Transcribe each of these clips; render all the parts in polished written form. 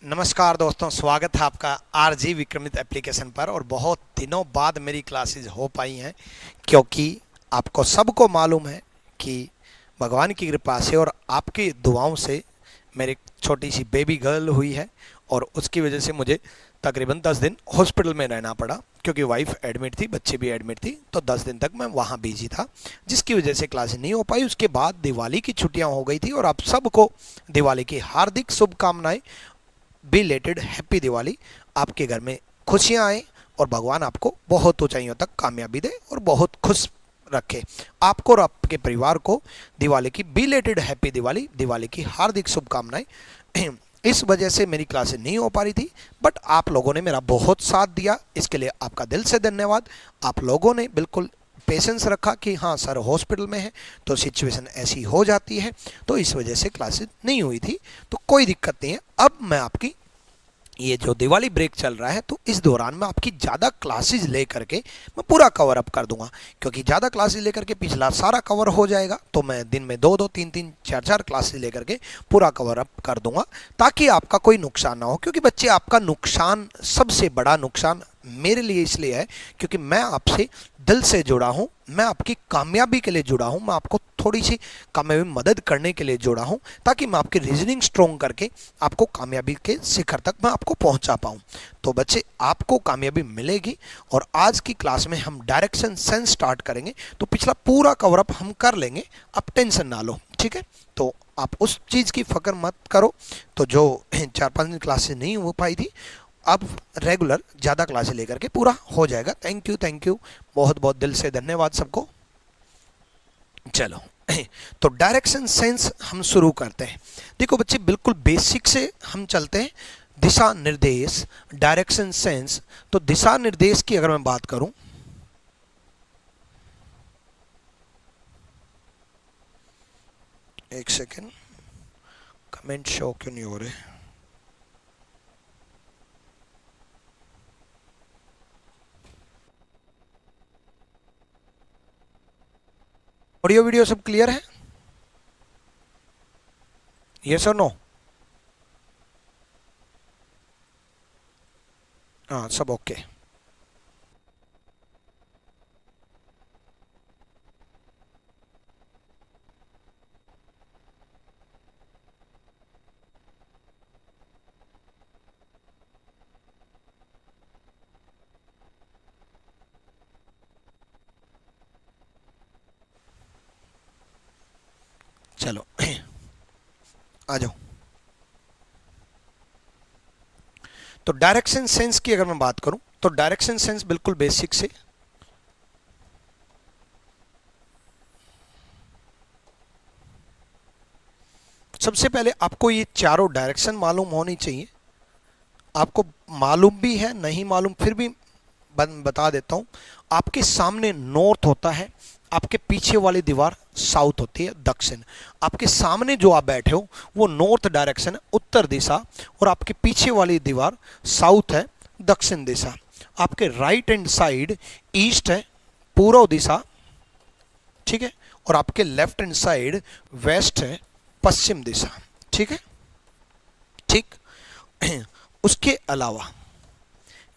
नमस्कार दोस्तों, स्वागत है आपका आरजी विक्रमित एप्लीकेशन पर। और बहुत दिनों बाद मेरी क्लासेस हो पाई हैं, क्योंकि आपको सबको मालूम है कि भगवान की कृपा से और आपकी दुआओं से मेरी छोटी सी बेबी गर्ल हुई है। और उसकी वजह से मुझे तकरीबन 10 दिन हॉस्पिटल में रहना पड़ा, क्योंकि वाइफ एडमिट थी, बच्चे भी एडमिट थी, तो 10 दिन तक मैं वहाँ बिजी था, जिसकी वजह से क्लासेस नहीं हो पाई। उसके बाद दिवाली की छुट्टियाँ हो गई थी और आप सबको दिवाली की हार्दिक शुभकामनाएं। Belated happy Diwali. आपके घर में खुशियां आए और भगवान आपको बहुत ऊंचाइयों तक कामयाबी दे और बहुत खुश रखे। आपको और आपके परिवार को दिवाली की बिलेटेड हैप्पी दिवाली, दिवाली की हार्दिक शुभकामनाएं। इस वजह से मेरी क्लासें नहीं हो पा रही थी, बट आप लोगों ने मेरा बहुत साथ दिया, इसके लिए आपका दिल से धन्यवाद। आप लोगों ने बिल्कुल पेशेंस रखा कि हाँ सर हॉस्पिटल में है तो सिचुएशन ऐसी हो जाती है, तो इस वजह से क्लासेस नहीं हुई थी। तो कोई दिक्कत नहीं है। अब मैं आपकी ये जो दिवाली ब्रेक चल रहा है, तो इस दौरान मैं आपकी ज़्यादा क्लासेस ले करके मैं पूरा कवर अप कर दूंगा, क्योंकि ज़्यादा क्लासेस लेकर के पिछला सारा कवर हो जाएगा। तो मैं दिन में 2-2, 3-3, 4-4 क्लासेस लेकर के पूरा कवर अप कर दूंगा, ताकि आपका कोई नुकसान ना हो। क्योंकि बच्चे, आपका नुकसान, सबसे बड़ा नुकसान मेरे लिए इसलिए है क्योंकि मैं आपसे दिल से जुड़ा हूँ, मैं आपकी कामयाबी के लिए जुड़ा हूँ, मैं आपको थोड़ी सी कामयाबी मदद करने के लिए जुड़ा हूँ, ताकि मैं आपकी रीजनिंग स्ट्रॉन्ग करके आपको कामयाबी के शिखर तक मैं आपको पहुँचा पाऊँ। तो बच्चे, आपको कामयाबी मिलेगी। और आज की क्लास में हम डायरेक्शन सेंस स्टार्ट करेंगे, तो पिछला पूरा कवर अप हम कर लेंगे, आप टेंशन ना लो, ठीक है। तो आप उस चीज़ की फिक्र मत करो। तो जो 4-5 दिन क्लासेस नहीं हो पाई थी, अब रेगुलर ज़्यादा क्लासेस लेकर के पूरा हो जाएगा। थैंक यू, बहुत बहुत दिल से धन्यवाद सबको। चलो तो डायरेक्शन सेंस हम शुरू करते हैं। देखो बच्चे, बिल्कुल बेसिक से हम चलते हैं। दिशा निर्देश, डायरेक्शन सेंस। तो दिशा निर्देश की अगर मैं बात करूं, एक सेकेंड, कमेंट शो क्यों नहीं हो रहे? ऑडियो वीडियो सब क्लियर है? यस और नो? हाँ, सब ओके। चलो आ जाओ। तो डायरेक्शन सेंस की अगर मैं बात करूं, तो डायरेक्शन सेंस बिल्कुल बेसिक से सबसे पहले आपको ये चारों डायरेक्शन मालूम होनी चाहिए। आपको मालूम भी है, नहीं मालूम फिर भी बता देता हूं। आपके सामने नॉर्थ होता है, आपके पीछे वाली दीवार साउथ होती है, दक्षिण। आपके सामने जो आप बैठे हो वो नॉर्थ डायरेक्शन है, उत्तर दिशा, और आपके पीछे वाली दीवार साउथ है, दक्षिण दिशा। आपके राइट हैंड साइड ईस्ट है, पूर्व दिशा, ठीक है। और आपके लेफ्ट हैंड साइड वेस्ट है, पश्चिम दिशा, ठीक है। ठीक उसके अलावा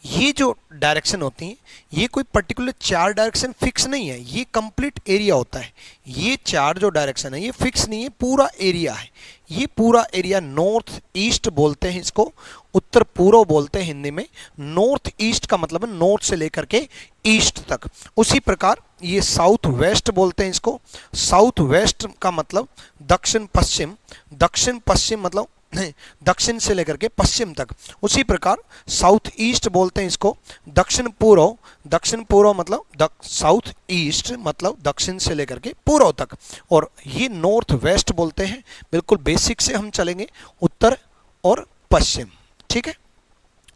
ये जो डायरेक्शन होती हैं, ये कोई पर्टिकुलर 4 डायरेक्शन फिक्स नहीं है, ये कंप्लीट एरिया होता है। ये 4 जो डायरेक्शन है ये फिक्स नहीं है, पूरा एरिया है। ये पूरा एरिया नॉर्थ ईस्ट बोलते हैं इसको, उत्तर पूर्व बोलते हैं हिंदी में। नॉर्थ ईस्ट का मतलब है नॉर्थ से लेकर के ईस्ट तक। उसी प्रकार ये साउथ वेस्ट बोलते हैं इसको। साउथ वेस्ट का मतलब दक्षिण पश्चिम, दक्षिण पश्चिम मतलब दक्षिण से लेकर के पश्चिम तक। उसी प्रकार साउथ ईस्ट बोलते हैं इसको, दक्षिण पूर्व, दक्षिण पूर्व मतलब साउथ ईस्ट मतलब दक्षिण से लेकर के पूर्व तक। और ये नॉर्थ वेस्ट बोलते हैं। बिल्कुल बेसिक से हम चलेंगे, उत्तर और पश्चिम, ठीक है।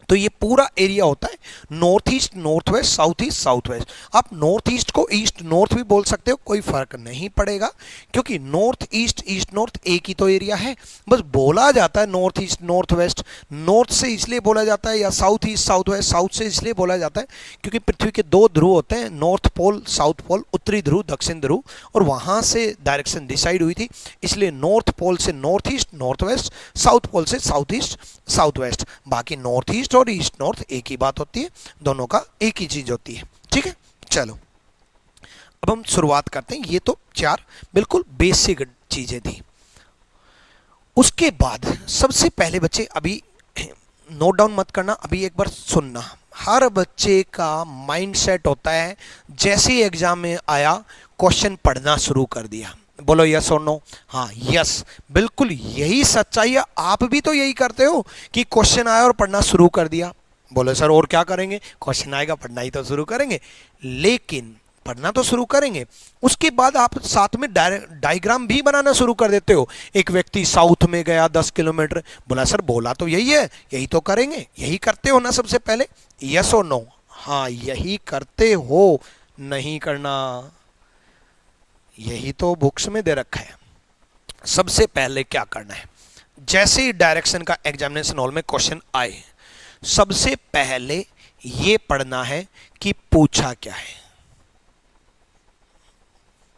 तो ये पूरा एरिया होता है north east north west, south east south waste. आप नॉर्थ ईस्ट को ईस्ट नॉर्थ भी बोल सकते हो, कोई फर्क नहीं पड़ेगा, क्योंकि नॉर्थ ईस्ट ईस्ट नॉर्थ एक ही तो एरिया है। बस बोला जाता है north east north waste, north से इसलिए बोला जाता है, या south east south west south से इसलिए बोला जाता है क्योंकि पृथ्वी के 2 ध्रुव होते हैं, नॉर्थ पोल साउथ पोल, उत्तरी ध्रुव दक्षिण ध्रुव, और वहाँ से डायरेक्शन डिसाइड हुई थी। इसलिए नॉर्थ पोल से north east north west, south pole से साउथ ईस्ट साउथ वेस्ट। बाकी नॉर्थ ईस्ट और ईस्ट नॉर्थ एक ही बात होती है, दोनों का एक ही चीज होती है। ठीक है, चलो अब हम शुरुआत करते हैं। ये तो चार बिल्कुल बेसिक चीजें थी। उसके बाद सबसे पहले बच्चे, अभी नोट डाउन मत करना, अभी एक बार सुनना। हर बच्चे का माइंडसेट होता है जैसे ही एग्जाम में आया क्वेश्चन पढ़ना शुरू कर दिया। बोलो यस और नो। हाँ यस, बिल्कुल यही सच्चाई है। आप भी तो यही करते हो कि क्वेश्चन आया और पढ़ना शुरू कर दिया। बोलो सर और क्या करेंगे, क्वेश्चन आएगा पढ़ना ही तो शुरू करेंगे। लेकिन पढ़ना तो शुरू करेंगे, उसके बाद आप साथ में डायग्राम भी बनाना शुरू कर देते हो। एक व्यक्ति साउथ में गया 10 किलोमीटर, बोला सर बोला तो यही है, यही तो करेंगे, यही करते हो ना सबसे पहले। यस और नो। हाँ यही करते हो, नहीं करना, यही तो बुक्स में दे रखा है। सबसे पहले क्या करना है, जैसे ही डायरेक्शन का एग्जामिनेशन हॉल में क्वेश्चन आए, सबसे पहले ये पढ़ना है कि पूछा क्या है।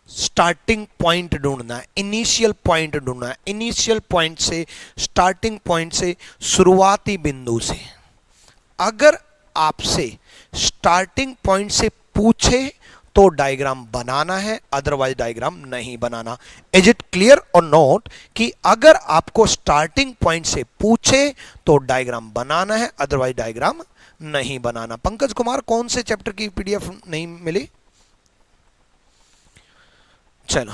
स्टार्टिंग पॉइंट ढूंढना है, इनिशियल पॉइंट ढूंढना है। इनिशियल पॉइंट से, स्टार्टिंग पॉइंट से, शुरुआती बिंदु से। अगर आपसे स्टार्टिंग पॉइंट से पूछे तो डायग्राम बनाना है, अदरवाइज डायग्राम नहीं बनाना। इज इट क्लियर और नॉट कि अगर आपको स्टार्टिंग पॉइंट से पूछे तो डायग्राम बनाना है, अदरवाइज डायग्राम नहीं बनाना। पंकज कुमार, कौन से चैप्टर की पीडीएफ नहीं मिली? चलो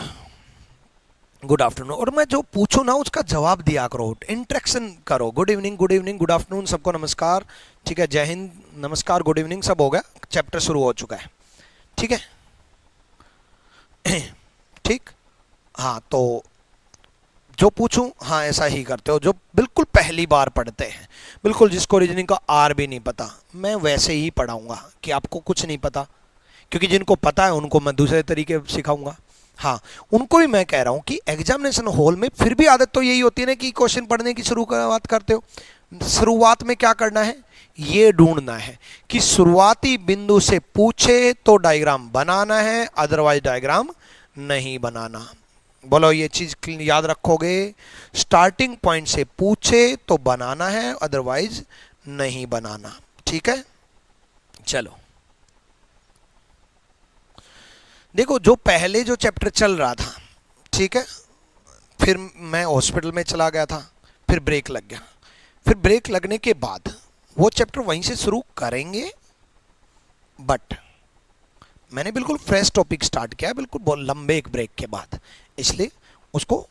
गुड आफ्टरनून। और मैं जो पूछूं ना उसका जवाब दिया करो, इंटरेक्शन करो। Good evening, good evening, good afternoon, सबको नमस्कार। ठीक है, जय हिंद, नमस्कार, गुड इवनिंग, सब हो गया, चैप्टर शुरू हो चुका है। ठीक है ठीक, हाँ तो जो पूछूं हाँ ऐसा ही करते हो। जो बिल्कुल पहली बार पढ़ते हैं, बिल्कुल जिसको रीजनिंग का आर भी नहीं पता, मैं वैसे ही पढ़ाऊंगा कि आपको कुछ नहीं पता, क्योंकि जिनको पता है उनको मैं दूसरे तरीके सिखाऊंगा। हाँ उनको भी मैं कह रहा हूं कि एग्जामिनेशन हॉल में फिर भी आदत तो यही होती है ना कि क्वेश्चन पढ़ने की शुरुआत करते हो। शुरुआत में क्या करना है, ये ढूंढना है कि शुरुआती बिंदु से पूछे तो डायग्राम बनाना है, अदरवाइज डायग्राम नहीं बनाना। बोलो ये चीज याद रखोगे, स्टार्टिंग पॉइंट से पूछे तो बनाना है, अदरवाइज नहीं बनाना। ठीक है, चलो देखो, जो पहले जो चैप्टर चल रहा था, ठीक है, फिर मैं हॉस्पिटल में चला गया था, फिर ब्रेक लग गया। फिर ब्रेक लगने के बाद वो चैप्टर वहीं से शुरू करेंगे, बट मैंने बिल्कुल फ्रेश टॉपिक स्टार्ट किया, बिल्कुल बहुत लंबे एक ब्रेक के बाद, इसलिए उसको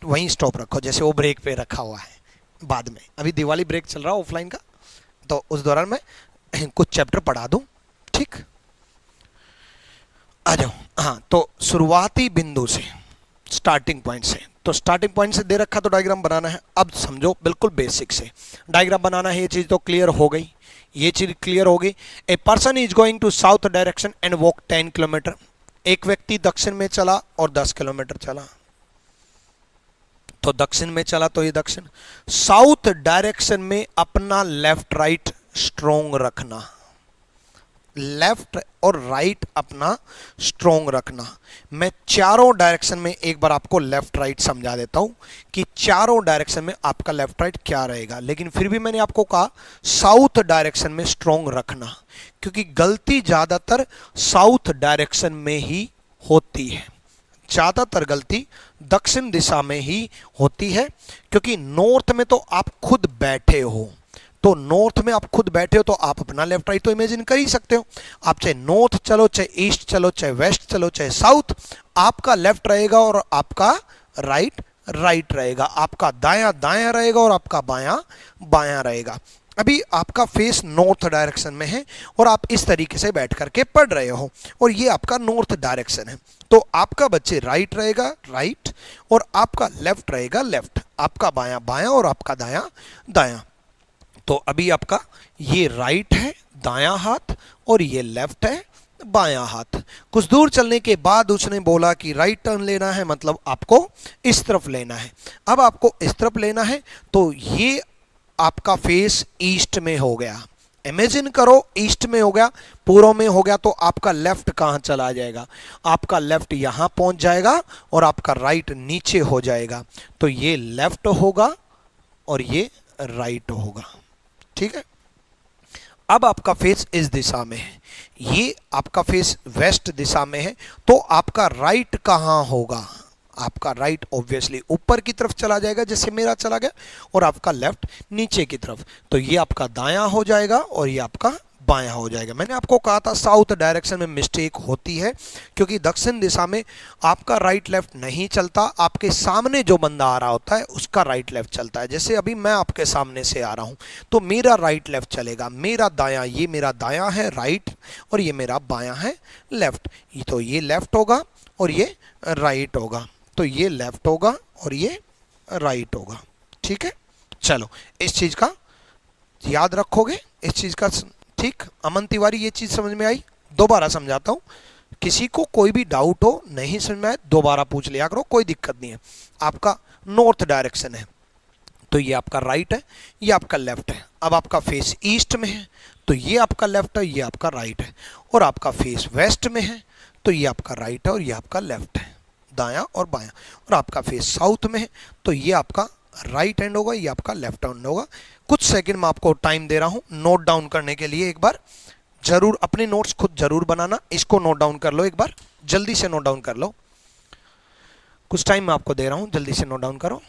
वहीं स्टॉप रखो जैसे वो ब्रेक पे रखा हुआ है। बाद में अभी दिवाली ब्रेक चल रहा है ऑफलाइन का, तो उस दौरान मैं कुछ चैप्टर पढ़ा दूं। ठीक, आ जाओ। हाँ तो शुरुआती बिंदु से, स्टार्टिंग पॉइंट से, तो स्टार्टिंग पॉइंट से दे रखा तो डायग्राम बनाना है। अब समझो बिल्कुल बेसिक से डायग्राम बनाना है, ये चीज तो क्लियर हो गई, ये चीज क्लियर होगी। A person is going to south direction and walk 10 kilometre. एक व्यक्ति दक्षिण में चला और 10 किलोमीटर चला, तो दक्षिण में चला तो ये दक्षिण। साउथ डायरेक्शन में अपना लेफ्ट राइट स्ट्रोंग रखना, लेफ्ट और राइट अपना स्ट्रोंग रखना। मैं चारों डायरेक्शन में एक बार आपको लेफ्ट राइट समझा देता हूं कि चारों डायरेक्शन में आपका लेफ्ट राइट क्या रहेगा, लेकिन फिर भी मैंने आपको कहा साउथ डायरेक्शन में स्ट्रोंग रखना, क्योंकि गलती ज्यादातर साउथ डायरेक्शन में ही होती है। ज्यादातर गलती दक्षिण दिशा में ही होती है, क्योंकि नॉर्थ में तो आप खुद बैठे हो, तो नॉर्थ में आप खुद बैठे हो तो आप अपना लेफ्ट राइट तो इमेजिन कर ही सकते हो। आप चाहे नॉर्थ चलो, चाहे ईस्ट चलो, चाहे वेस्ट चलो, चाहे साउथ, आपका लेफ्ट रहेगा और आपका राइट राइट रहेगा, आपका दायां दायां रहेगा और आपका बायां बायां रहेगा। अभी आपका फेस नॉर्थ डायरेक्शन में है और आप इस तरीके से बैठ करके पढ़ रहे हो और ये आपका नॉर्थ डायरेक्शन है, तो आपका बच्चे राइट रहेगा राइट और आपका लेफ्ट रहेगा लेफ्ट, आपका बायां बायां और आपका दायां दायां। तो अभी आपका ये राइट है दायां हाथ और ये लेफ्ट है बायां हाथ। कुछ दूर चलने के बाद उसने बोला कि राइट टर्न लेना है, मतलब आपको इस तरफ लेना है। अब आपको इस तरफ लेना है तो ये आपका फेस ईस्ट में हो गया, इमेजिन करो ईस्ट में हो गया, पूर्व में हो गया, तो आपका लेफ्ट कहां चला जाएगा, आपका लेफ्ट यहां पहुंच जाएगा और आपका राइट नीचे हो जाएगा, तो ये लेफ्ट होगा और ये राइट होगा। ठीक है, अब आपका फेस इस दिशा में है, ये आपका फेस वेस्ट दिशा में है, तो आपका राइट कहाँ होगा? आपका राइट ऑब्वियसली ऊपर की तरफ चला जाएगा जैसे मेरा चला गया, और आपका लेफ्ट नीचे की तरफ, तो ये आपका दायां हो जाएगा और ये आपका बायां हो जाएगा। मैंने आपको कहा था साउथ डायरेक्शन में मिस्टेक होती है, क्योंकि दक्षिण दिशा में आपका राइट लेफ्ट नहीं चलता, आपके सामने जो बंदा आ रहा होता है उसका राइट लेफ्ट चलता है। जैसे अभी मैं आपके सामने से आ रहा हूं तो मेरा राइट लेफ्ट चलेगा, मेरा दायां, ये मेरा दायां है राइट, और ये मेरा बायां है लेफ्ट, तो ये लेफ्ट होगा और ये राइट होगा, तो ये लेफ्ट होगा और ये राइट होगा। ठीक है, चलो इस चीज का याद रखोगे, इस चीज का। ठीक, अमन तिवारी ये चीज समझ में आई? दोबारा समझाता हूं, किसी को कोई भी डाउट हो, नहीं समझ में आए दोबारा पूछ लिया करो, कोई दिक्कत नहीं है। आपका नॉर्थ डायरेक्शन है तो ये आपका राइट है, ये आपका लेफ्ट है। अब आपका फेस ईस्ट में है तो ये आपका लेफ्ट है, ये आपका राइट है, और आपका फेस वेस्ट में है तो ये आपका राइट है और ये आपका लेफ्ट है, दायां और बायां, और आपका फेस साउथ में है तो ये आपका राइट हैंड होगा, ये आपका लेफ्ट हैंड होगा। कुछ सेकंड में आपको टाइम दे रहा हूं नोट डाउन करने के लिए, एक बार जरूर अपने नोट्स खुद जरूर बनाना, इसको नोट डाउन कर लो, एक बार जल्दी से नोट डाउन कर लो, कुछ टाइम मैं आपको दे रहा हूं, जल्दी से नोट डाउन करो।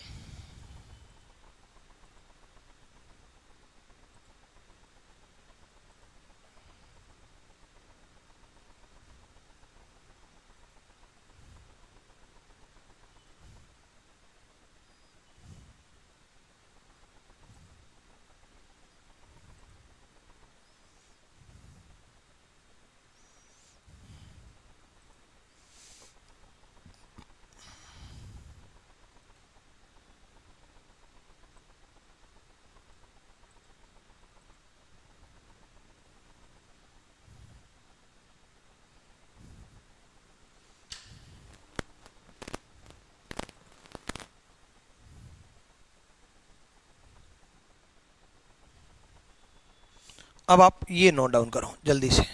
अब आप ये नोट डाउन करो जल्दी से।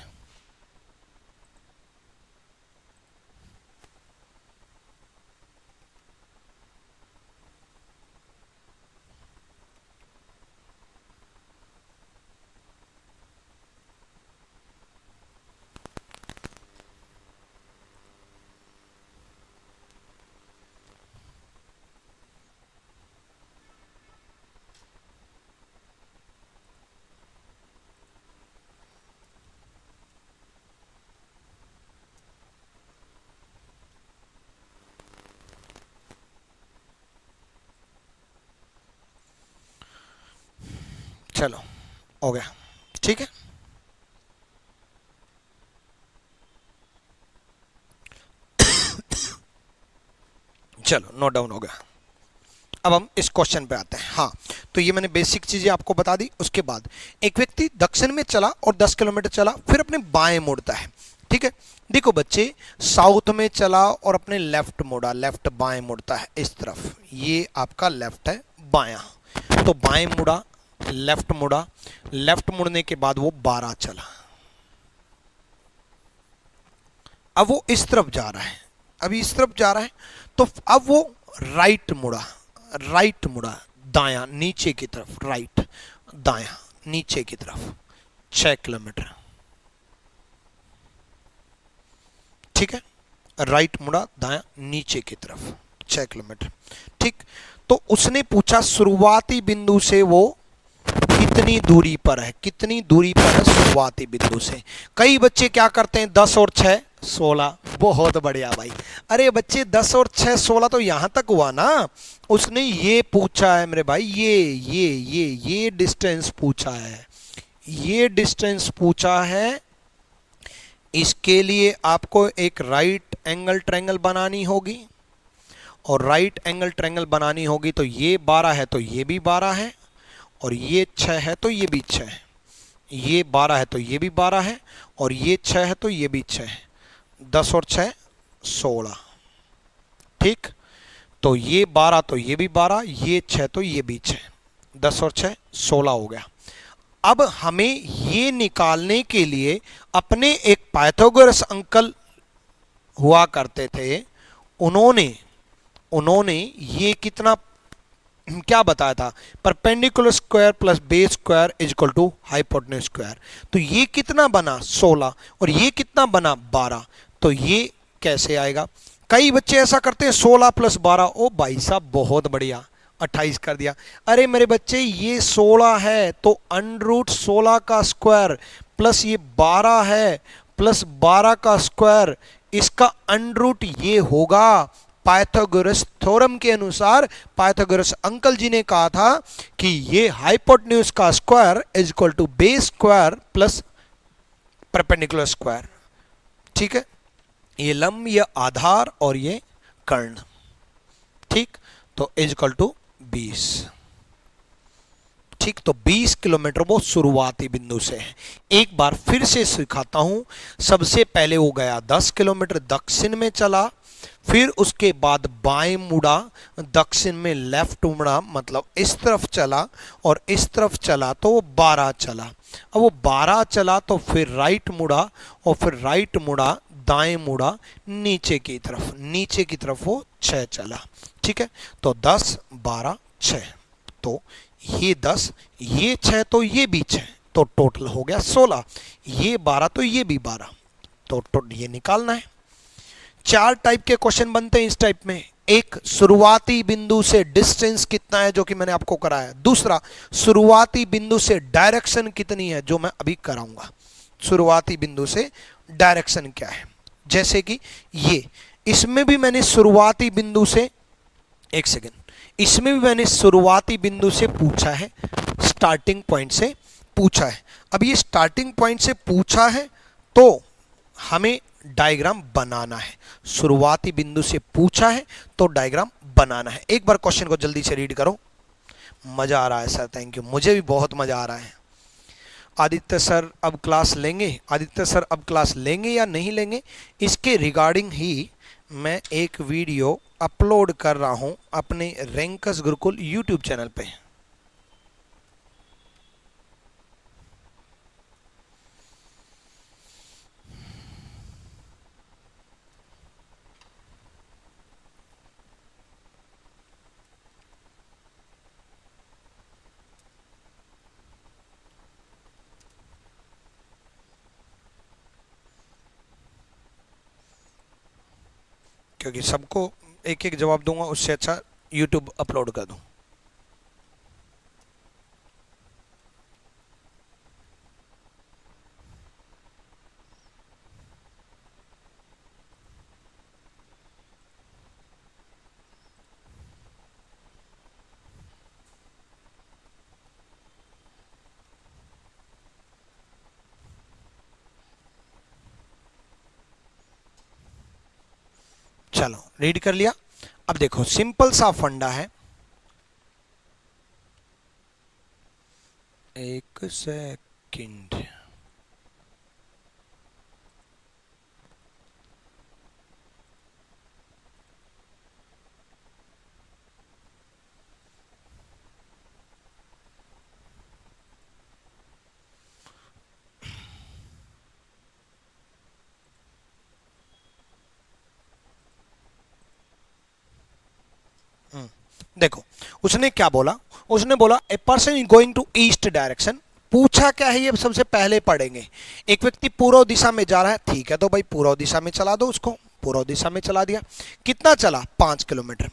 चलो हो गया, ठीक है। चलो नोट डाउन हो गया। अब हम इस क्वेश्चन पे आते हैं। हाँ, तो ये मैंने बेसिक चीजें आपको बता दी। उसके बाद एक व्यक्ति दक्षिण में चला और 10 किलोमीटर चला, फिर अपने बाएं मुड़ता है। ठीक है, देखो बच्चे, साउथ में चला और अपने लेफ्ट मुड़ा, लेफ्ट बाएं मुड़ता है इस तरफ, ये आपका लेफ्ट है, बायां, तो बाएं मुड़ा, लेफ्ट मुड़ा, लेफ्ट मुड़ने के बाद वो 12 चला, अब वो इस तरफ जा रहा है, अभी इस तरफ जा रहा है, तो अब वो राइट मुड़ा, राइट मुड़ा, दायां नीचे की तरफ, राइट दायां नीचे की तरफ 6 किलोमीटर। ठीक है, राइट मुड़ा दायां नीचे की तरफ 6 किलोमीटर। ठीक, तो उसने पूछा शुरुआती बिंदु से वो कितनी दूरी पर है, कितनी दूरी पर है शुरुआती बिंदु से। कई बच्चे क्या करते हैं, 10 और 6 16, बहुत बढ़िया भाई। अरे बच्चे 10 और 6 16 तो यहां तक हुआ ना। उसने ये पूछा है मेरे भाई, ये डिस्टेंस पूछा है, ये डिस्टेंस पूछा है। इसके लिए आपको एक राइट एंगल ट्रायंगल बनानी होगी, और राइट एंगल ट्रायंगल बनानी होगी तो ये 12 है तो ये भी 12 है, और ये 6 है तो ये भी 6 है, ये 12 है तो ये भी 12 है, और ये 6 है तो ये भी 6 है, 10 और 6 16। ठीक, तो ये 12 तो ये भी 12, ये 6 तो ये भी 6, 10 और 6 16 हो गया। अब हमें ये निकालने के लिए अपने एक पाइथागोरस अंकल हुआ करते थे, उन्होंने ये कितना क्या बताया था, perpendicular square plus base square is equal to hypotenuse square. तो ये कितना बना 16 और ये कितना बना 12। तो ये कैसे आएगा? कई बच्चे ऐसा करते हैं 16 प्लस 12, ओ भाई साहब बहुत बढ़िया 28 कर दिया। अरे मेरे बच्चे ये 16 है तो √16 का स्क्वायर प्लस ये 12 है प्लस 12 का स्क्वायर, इसका अंडरूट ये होगा। पाइथागोरस थ्योरम के अनुसार पाइथागोरस अंकल जी ने कहा था कि ये हाइपोटेन्यूज का square is equal to base square plus perpendicular square. ठीक है, ये लंब, ये आधार और ये कर्ण। ठीक, तो इज इक्वल टू 20। ठीक, तो 20 किलोमीटर वो शुरुआती बिंदु से है। एक बार फिर से सिखाता हूं। सबसे पहले वो गया 10 किलोमीटर दक्षिण में चला, फिर उसके बाद बाएं मुड़ा, दक्षिण में लेफ्ट मुड़ा, मतलब इस तरफ चला और इस तरफ चला तो वो 12 चला। अब वो 12 चला तो फिर राइट मुड़ा और फिर राइट मुड़ा, दाएं मुड़ा नीचे की तरफ वो 6 चला। ठीक है, तो 10 12 6, तो ये 10 ये 6 तो ये भी 6, तो टोटल हो गया 16। ये 12 तो ये भी 12, तो ये निकालना है। 4 टाइप के क्वेश्चन बनते हैं इस टाइप में। एक, शुरुआती बिंदु से डिस्टेंस कितना है जो कि मैंने आपको कराया। दूसरा, शुरुआती बिंदु से डायरेक्शन कितनी है जो मैं अभी कराऊंगा। शुरुआती बिंदु से डायरेक्शन क्या है, जैसे कि ये, इसमें भी मैंने शुरुआती बिंदु से, एक सेकेंड, इसमें भी मैंने शुरुआती बिंदु से पूछा है, स्टार्टिंग पॉइंट से पूछा है। अब ये स्टार्टिंग पॉइंट से पूछा है तो हमें डायग्राम बनाना है। शुरुआती बिंदु से पूछा है तो डायग्राम बनाना है। एक बार क्वेश्चन को जल्दी से रीड करो। मजा आ रहा है सर, थैंक यू, मुझे भी बहुत मजा आ रहा है। आदित्य सर अब क्लास लेंगे, आदित्य सर अब क्लास लेंगे या नहीं लेंगे, इसके रिगार्डिंग ही मैं एक वीडियो अपलोड कर रहा हूं अपने रैंकस गुरुकुल यूट्यूब चैनल पे। क्योंकि सबको एक एक जवाब दूंगा, उससे अच्छा यूट्यूब अपलोड कर दूं। चलो रीड कर लिया। अब देखो सिंपल सा फंडा है, एक सेकंड, देखो उसने क्या बोला, उसने बोला a person is going to east direction. पूछा क्या है ये सबसे पहले पढ़ेंगे। एक व्यक्ति पूर्व दिशा में जा रहा है, ठीक है, तो भाई पूर्व दिशा में चला दो उसको, पूर्व दिशा में चला दिया। कितना चला? 5 किलोमीटर।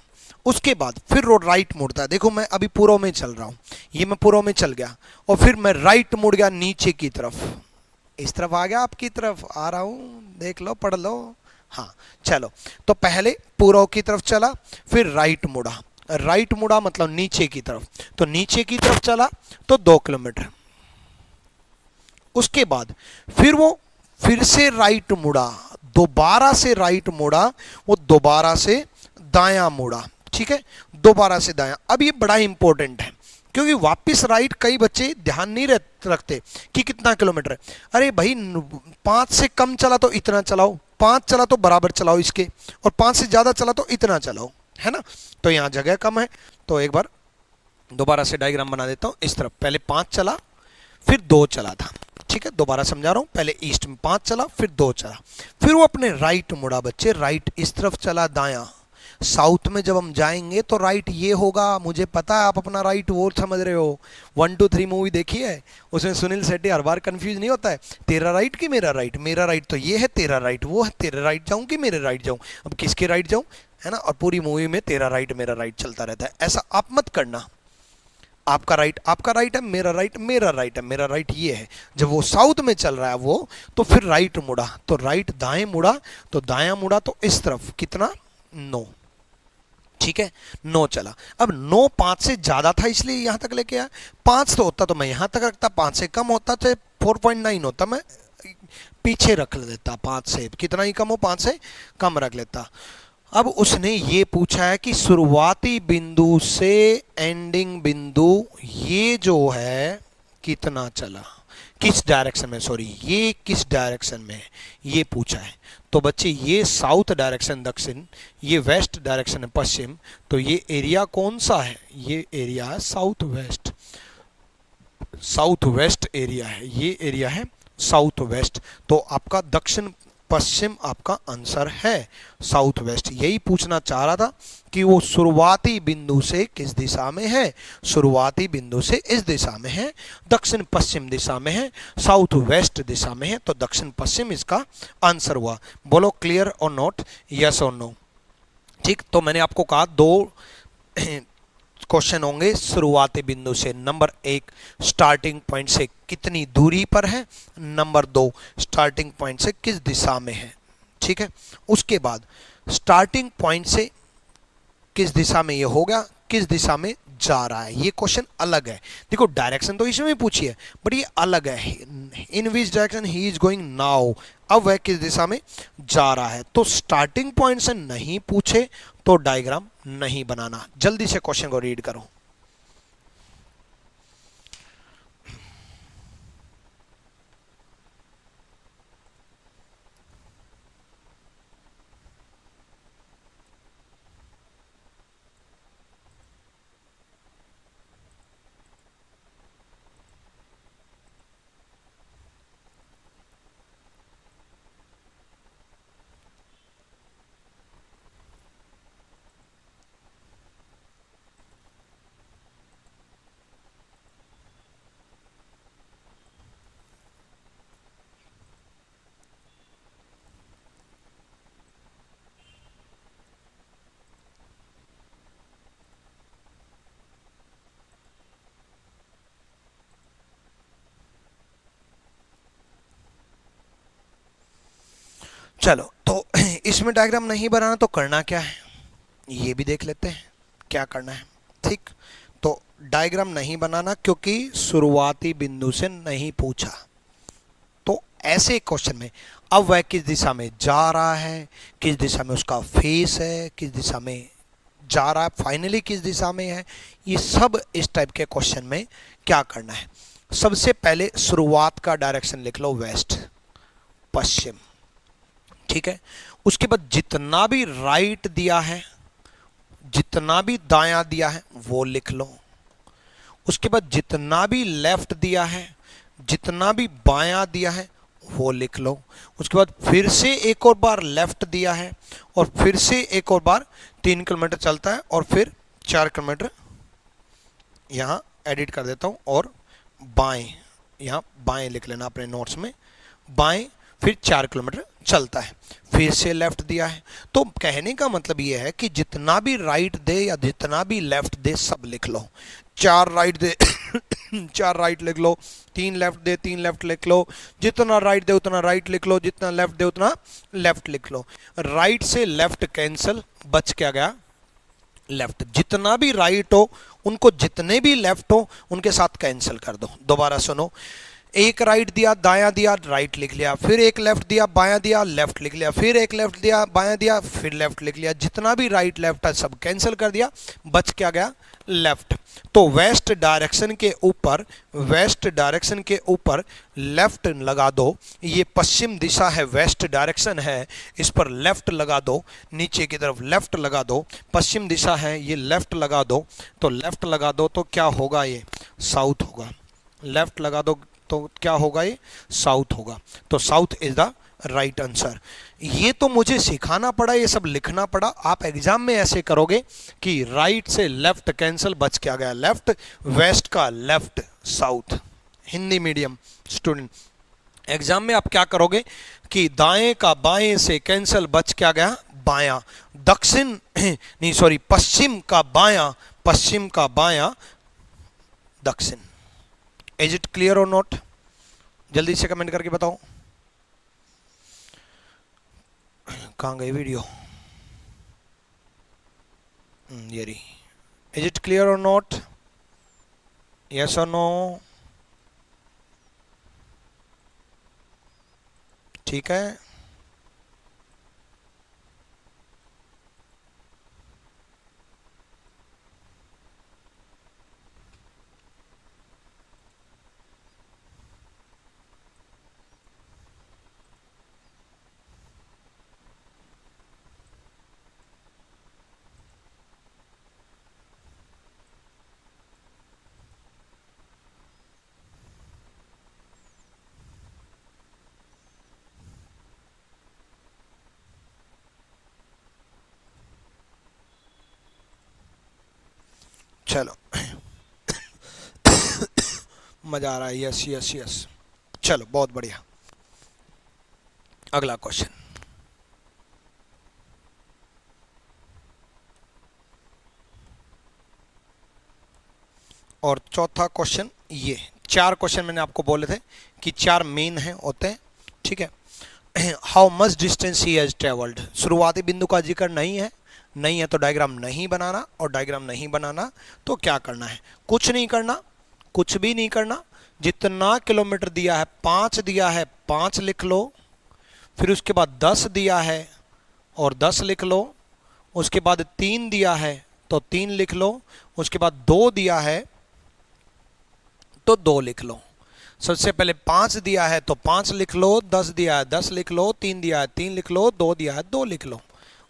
उसके बाद फिर रोड राइट मुड़ता है, देखो मैं अभी पूर्व में चल रहा हूँ, ये मैं पूर्व में चल गया और फिर मैं राइट मुड़ गया नीचे की तरफ, इस तरफ आ गया, आपकी तरफ आ रहा हूँ, देख लो पढ़ लो। हाँ चलो, तो पहले पूर्व की तरफ चला, फिर राइट मुड़ा, राइट मुड़ा मतलब नीचे की तरफ, तो नीचे की तरफ चला तो 2 किलोमीटर। उसके बाद फिर वो फिर से राइट मुड़ा, दोबारा से राइट मुड़ा, वो दोबारा से दायां मुड़ा, ठीक है, दोबारा से दायां। अब ये बड़ा इंपॉर्टेंट है क्योंकि वापस राइट कई बच्चे ध्यान नहीं रखते कि कितना किलोमीटर है। अरे भाई 5 से कम चला तो इतना चलाओ, 5 चला तो बराबर चलाओ इसके, और 5 से ज्यादा चला तो इतना चलाओ, है ना। तो यहाँ जगह कम है, तो एक बार दोबारा से डायग्राम बना देता हूँ। इस तरफ पहले 5 चला फिर 2 चला था, ठीक है, दोबारा समझा रहा हूँ। पहले ईस्ट में 5 चला फिर 2 चला, फिर वो अपने राइट मुड़ा बच्चे, राइट इस तरफ चला दायां, साउथ में जब हम जाएंगे तो राइट ये होगा, मुझे पता है आप अपना राइट वो समझ रहे हो। 1, 2, 3 मूवी देखी है, उसमें सुनील शेट्टी हर बार कंफ्यूज नहीं होता है, तेरा राइट कि मेरा राइट, मेरा राइट तो ये है, तेरा राइट वो है, तेरे राइट जाऊं कि मेरे राइट जाऊं, अब किसके राइट जाऊं, है ना। और पूरी मूवी में तेरा राइट मेरा राइट चलता रहता है। ऐसा आप मत करना, आपका राइट है, मेरा राइट मेरा राइट है, मेरा राइट ये है। जब वो साउथ में चल रहा है वो, तो फिर राइट मुड़ा तो राइट, दाएं मुड़ा तो दायां मुड़ा, तो इस तरफ कितना 9, ठीक है 9 चला। अब 9 5 से ज्यादा था इसलिए यहां तक लेके आया, 5 तो होता तो मैं यहां तक रखता, 5 से कम होता तो 4.9 होता, मैं पीछे रख लेता, 5 से कितना ही कम हो 5 से कम रख लेता। अब उसने ये पूछा है कि शुरुआती बिंदु से एंडिंग बिंदु ये जो है कितना चला, किस डायरेक्शन में, सॉरी ये किस डायरेक्शन में है ये पूछा है। तो बच्चे ये साउथ डायरेक्शन दक्षिण, ये वेस्ट डायरेक्शन है पश्चिम, तो ये एरिया कौन सा है, ये एरिया है south west, south west area है, ये एरिया है साउथ वेस्ट। तो आपका दक्षिण पश्चिम आपका आंसर है साउथ वेस्ट। यही पूछना चाह रहा था कि वो शुरुआती बिंदु से किस दिशा में है, शुरुआती बिंदु से इस दिशा में है, दक्षिण पश्चिम दिशा में है, साउथ वेस्ट दिशा में है, तो दक्षिण पश्चिम इसका आंसर हुआ। बोलो क्लियर और नॉट, यस और नो। ठीक, तो मैंने आपको कहा 2 क्वेश्चन होंगे शुरुआती बिंदु से। नंबर 1 स्टार्टिंग पॉइंट से कितनी दूरी पर है, नंबर 2 स्टार्टिंग पॉइंट से किस दिशा में है, ठीक है। उसके बाद स्टार्टिंग पॉइंट से किस दिशा में ये होगा, किस दिशा में जा रहा है, ये क्वेश्चन अलग है। देखो डायरेक्शन तो इसमें भी पूछी है, बट ये अलग है, इन विच डायरेक्शन ही इज गोइंग नाउ, अब वह किस दिशा में जा रहा है। तो स्टार्टिंग पॉइंट से नहीं पूछे तो डायग्राम नहीं बनाना। जल्दी से क्वेश्चन को रीड करो। चलो तो इसमें डायग्राम नहीं बनाना तो करना क्या है, ये भी देख लेते हैं क्या करना है। ठीक, तो डायग्राम नहीं बनाना क्योंकि शुरुआती बिंदु से नहीं पूछा। तो ऐसे क्वेश्चन में अब वह किस दिशा में जा रहा है, किस दिशा में उसका फेस है, किस दिशा में जा रहा है, फाइनली किस दिशा में है, ये सब इस टाइप के क्वेश्चन में क्या करना है। सबसे पहले शुरुआत का डायरेक्शन लिख लो वेस्ट, पश्चिम, ठीक है। उसके बाद जितना भी राइट दिया है, जितना भी दायां दिया है वो लिख लो। उसके बाद जितना भी लेफ्ट दिया है, जितना भी बायां दिया है वो लिख लो। उसके बाद फिर से एक और बार लेफ्ट दिया है, और फिर से एक और बार 3 किलोमीटर चलता है, और फिर 4 किलोमीटर यहां एडिट कर देता हूं, और बाएं, यहां बाएं लिख लेना अपने नोट्स में, बाएं फिर 4 किलोमीटर चलता है, फिर से लेफ्ट दिया है। तो कहने का मतलब यह है कि जितना भी राइट दे या जितना भी लेफ्ट दे सब लिख लो। 4 राइट दे 4 राइट लिख लो, 3 लेफ्ट दे 3 लेफ्ट लिख लो, जितना राइट दे उतना राइट लिख लो, जितना लेफ्ट दे उतना लेफ्ट लिख लो। राइट से लेफ्ट कैंसिल, बच क्या गया लेफ्ट। जितना भी राइट हो उनको जितने भी लेफ्ट हो उनके साथ कैंसिल कर दो। दोबारा सुनो, एक राइट दिया दायां दिया राइट लिख लिया, फिर एक लेफ्ट दिया बायां दिया लेफ्ट लिख लिया, फिर एक लेफ्ट दिया बायां दिया फिर लेफ्ट लिख लिया। जितना भी राइट लेफ्ट है सब कैंसिल कर दिया, बच क्या गया लेफ्ट। तो वेस्ट डायरेक्शन के ऊपर, वेस्ट डायरेक्शन के ऊपर लेफ्ट लगा दो। ये पश्चिम दिशा है, वेस्ट डायरेक्शन है, इस पर लेफ्ट लगा दो। नीचे की तरफ लेफ्ट लगा दो, पश्चिम दिशा है, ये लेफ्ट लगा दो। तो लेफ्ट लगा दो तो क्या होगा, ये साउथ होगा। लेफ्ट लगा दो तो क्या होगा, ये साउथ होगा। तो south is the right answer. ये तो मुझे सिखाना पड़ा, ये सब लिखना पड़ा। आप एग्जाम में ऐसे करोगे कि राइट से लेफ्ट कैंसिल, बच क्या गया लेफ्ट, वेस्ट का left, south. Hindi medium student exam में आप क्या करोगे कि दाएं का बाएं से कैंसिल, बच क्या गया बायां, दक्षिण नहीं सॉरी पश्चिम का बायां, पश्चिम का बायां, दक्षिण। इज इट क्लियर और नॉट? जल्दी से कमेंट करके बताओ। कहां गई वीडियो? ये रही। इज इट क्लियर और नॉट? यस और नो? ठीक है। चलो मजा आ रहा है। यस यस यस, चलो बहुत बढ़िया। अगला क्वेश्चन, और चौथा क्वेश्चन। ये 4 क्वेश्चन मैंने आपको बोले थे कि 4 मेन हैं होते हैं, ठीक है। How much distance he has travelled, शुरुआती बिंदु का जिक्र नहीं है तो डायग्राम नहीं बनाना, और डायग्राम नहीं बनाना तो क्या करना है? कुछ नहीं करना, कुछ भी नहीं करना। जितना किलोमीटर दिया है 5 दिया है 5 लिख लो, फिर उसके बाद 10 दिया है और 10 लिख लो, उसके बाद 3 दिया है तो 3 लिख लो, उसके बाद 2 दिया है तो 2 लिख लो। सबसे पहले 5 दिया है तो 5 लिख लो, 10 दिया है 10 लिख लो, 3 दिया है 3 लिख लो, 2 दिया है 2 लिख लो,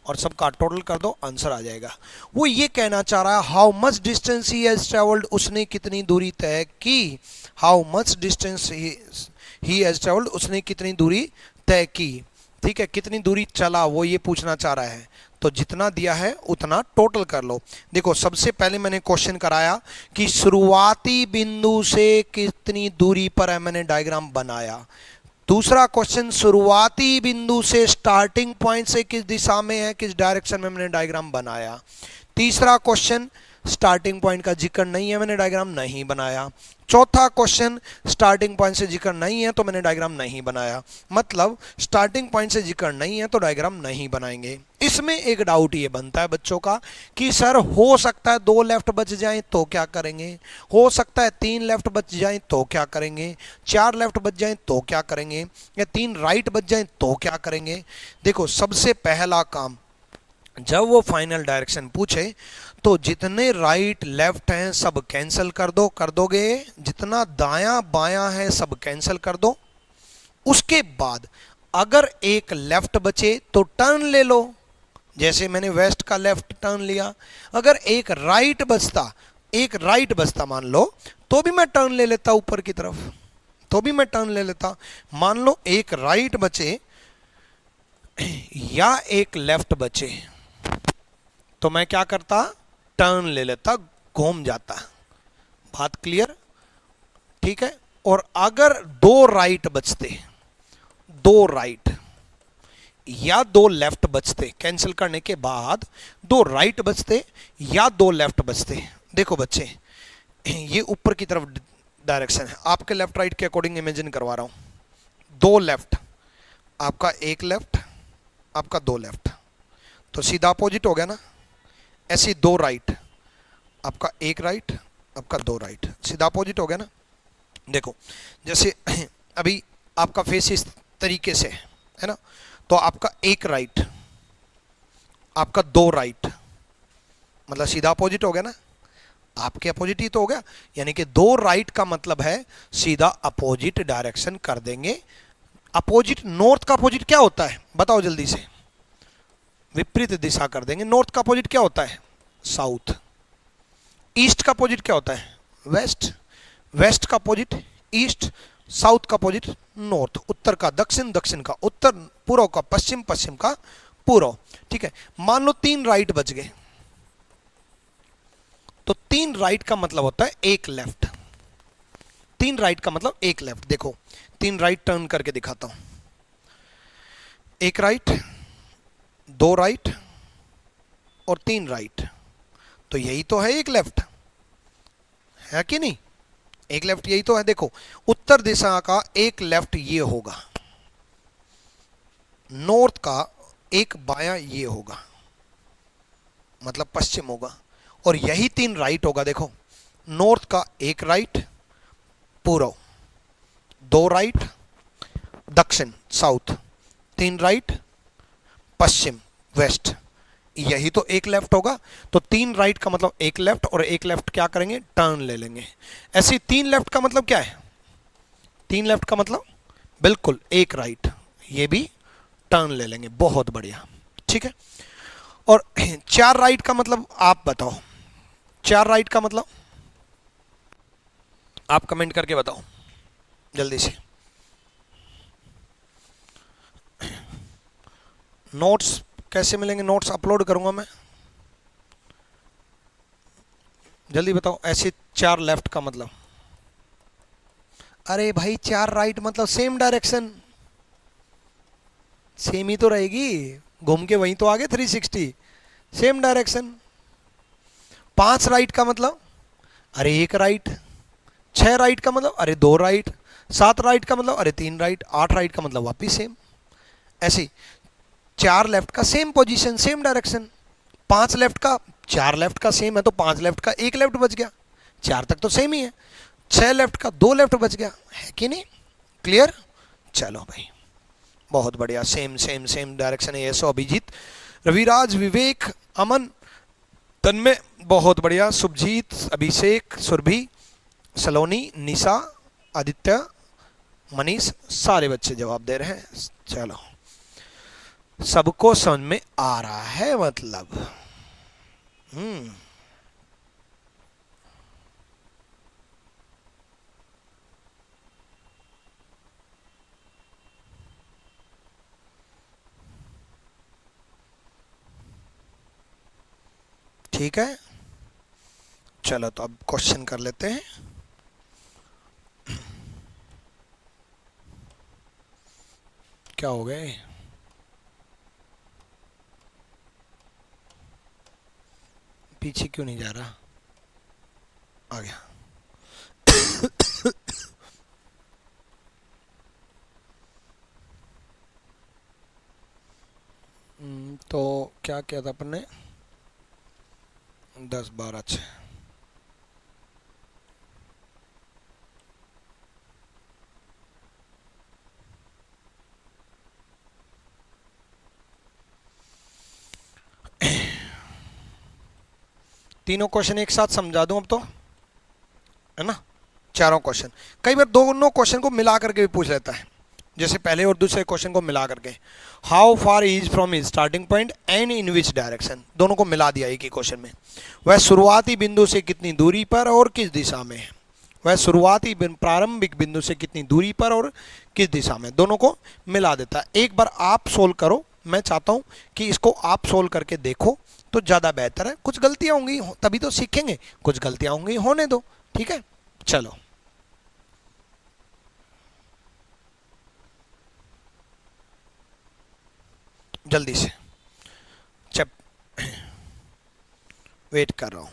और सबका टोटल कर दो, आंसर आ जाएगा। वो ये कहना चाह रहा है how much distance he has travelled, उसने कितनी दूरी तय की। How much distance he has travelled, उसने कितनी दूरी तय की, ठीक है, कितनी दूरी चला, वो ये पूछना चाह रहा है। तो जितना दिया है उतना टोटल कर लो। देखो सबसे पहले मैंने क्वेश्चन कराया कि शुरुआती बिंदु से कितनी दूरी पर है, मैंने डायग्राम बनाया। दूसरा क्वेश्चन शुरुआती बिंदु से स्टार्टिंग पॉइंट से किस दिशा में है, किस डायरेक्शन में, मैंने डायग्राम बनाया। तीसरा क्वेश्चन स्टार्टिंग पॉइंट का जिक्र नहीं है, मैंने डायग्राम नहीं बनाया। चौथा क्वेश्चन स्टार्टिंग पॉइंट से जिक्र नहीं है तो मैंने डायग्राम नहीं बनाया। मतलब स्टार्टिंग पॉइंट से जिक्र नहीं है तो डायग्राम नहीं बनाएंगे। इसमें एक डाउट ये बनता है बच्चों का कि सर हो सकता है 2 लेफ्ट बच जाएं तो क्या करेंगे, हो सकता है 3 लेफ्ट बच जाएं तो क्या करेंगे, 4 लेफ्ट बच जाएं तो क्या करेंगे, या 3 राइट बच जाएं तो क्या करेंगे। देखो सबसे पहला काम, जब वो फाइनल डायरेक्शन पूछे तो जितने राइट लेफ्ट हैं सब कैंसिल कर दो, कर दोगे। जितना दायां बायां है सब कैंसिल कर दो। उसके बाद अगर एक लेफ्ट बचे तो टर्न ले लो, जैसे मैंने वेस्ट का लेफ्ट टर्न लिया। अगर एक राइट बचता मान लो तो भी मैं टर्न ले लेता ऊपर की तरफ, तो भी मैं टर्न ले लेता। मान लो एक राइट बचे या एक लेफ्ट बचे तो मैं क्या करता, टर्न ले लेता, घूम जाता। बात क्लियर, ठीक है। और अगर 2 राइट बचते, 2 राइट या 2 लेफ्ट बचते, कैंसिल करने के बाद 2 राइट बचते या 2 लेफ्ट बचते। देखो बच्चे ये ऊपर की तरफ डायरेक्शन है, आपके लेफ्ट राइट के अकॉर्डिंग इमेजिन करवा रहा हूं। 2 लेफ्ट, आपका 1 लेफ्ट, आपका 2 लेफ्ट, तो सीधा अपोजिट हो गया ना। ऐसे 2 राइट, आपका 1 राइट, आपका 2 राइट, सीधा अपोजिट हो गया ना। देखो जैसे अभी आपका फेस इस तरीके से है ना, तो आपका 1 राइट, आपका 2 राइट, मतलब सीधा अपोजिट हो गया ना। आपके अपोजिट ही तो हो गया, यानी कि 2 राइट का मतलब है सीधा अपोजिट डायरेक्शन कर देंगे। अपोजिट, नॉर्थ का अपोजिट क्या होता है बताओ जल्दी से, विपरीत दिशा कर देंगे। नॉर्थ का अपोजिट क्या होता है, साउथ। ईस्ट का अपोजिट क्या होता है, वेस्ट। वेस्ट का अपोजिट ईस्ट, साउथ का अपोजिट नॉर्थ, उत्तर का दक्षिण, दक्षिण का उत्तर, पूर्व का पश्चिम, पश्चिम का पूर्व। ठीक है, मान लो 3 राइट बच गए, तो 3 राइट का मतलब होता है 1 लेफ्ट। 3 राइट का मतलब 1 लेफ्ट। देखो 3 राइट टर्न करके दिखाता हूं, 1 राइट, 2 राइट और 3 राइट, तो यही तो है 1 लेफ्ट, है कि नहीं? 1 लेफ्ट यही तो है। देखो उत्तर दिशा का 1 लेफ्ट ये होगा, नॉर्थ का 1 बायां ये होगा, मतलब पश्चिम होगा, और यही 3 राइट होगा। देखो नॉर्थ का 1 राइट पूर्व, 2 राइट दक्षिण साउथ, 3 राइट पश्चिम वेस्ट, यही तो 1 लेफ्ट होगा। तो 3 राइट का मतलब 1 लेफ्ट, और 1 लेफ्ट क्या करेंगे, टर्न ले लेंगे। ऐसे 3 लेफ्ट का मतलब क्या है, 3 लेफ्ट का मतलब बिल्कुल 1 राइट, ये भी टर्न ले लेंगे। बहुत बढ़िया, ठीक है। और 4 राइट का मतलब आप बताओ, 4 राइट का मतलब आप कमेंट करके बताओ जल्दी से। नोट्स कैसे मिलेंगे, नोट्स अपलोड करूंगा मैं, जल्दी बताओ। ऐसे 4 लेफ्ट का मतलब, अरे भाई 4 राइट मतलब सेम डायरेक्शन, सेम ही तो रहेगी, घूम के वहीं तो आगे 360, सेम डायरेक्शन। 5 राइट का मतलब अरे 1 राइट, 6 राइट का मतलब अरे 2 राइट, 7 राइट का मतलब अरे 3 राइट, 8 राइट का मतलब वापिस सेम। ऐसे 4 लेफ्ट का same position same direction, 5 left का 4 लेफ्ट का सेम है तो 5 लेफ्ट का 1 लेफ्ट बच गया, 4 तक तो सेम ही है। 6 लेफ्ट का 2 लेफ्ट बच गया, है कि नहीं? क्लियर? चलो भाई बहुत बढ़िया, सेम सेम सेम डायरेक्शन है। सो अभिजीत, रविराज, विवेक, अमन, तन्मय, बहुत बढ़िया, शुभजीत, अभिषेक, सुरभि, सलोनी, निशा, आदित्य, मनीष, सारे बच्चे जवाब दे रहे हैं। चलो सबको समझ में आ रहा है मतलब। ठीक है, चलो तो अब क्वेश्चन कर लेते हैं। क्या हो गए, पीछे क्यों नहीं जा रहा, आ गया। तो क्या किया था अपन ने, 10 12 6, तीनों क्वेश्चन एक साथ समझा दूं अब तो, है ना? चारों क्वेश्चन, कई बार दोनों क्वेश्चन को मिला करके भी पूछ लेता है, जैसे पहले और दूसरे क्वेश्चन को मिला करके, how far is from his starting point and in which direction, दोनों को मिला दिया एक ही क्वेश्चन में। वह शुरुआती बिंदु से कितनी दूरी पर और किस दिशा में है, वह शुरुआती प्रारंभिक बिंदु से कितनी दूरी पर और किस दिशा में, दोनों को मिला देता है। एक बार आप सोल्व करो, मैं चाहता हूं कि इसको आप सोल्व करके देखो तो ज़्यादा बेहतर है। कुछ गलतियां होंगी तभी तो सीखेंगे, कुछ गलतियां होंगी होने दो, ठीक है। चलो जल्दी से, चप वेट कर रहा हूं।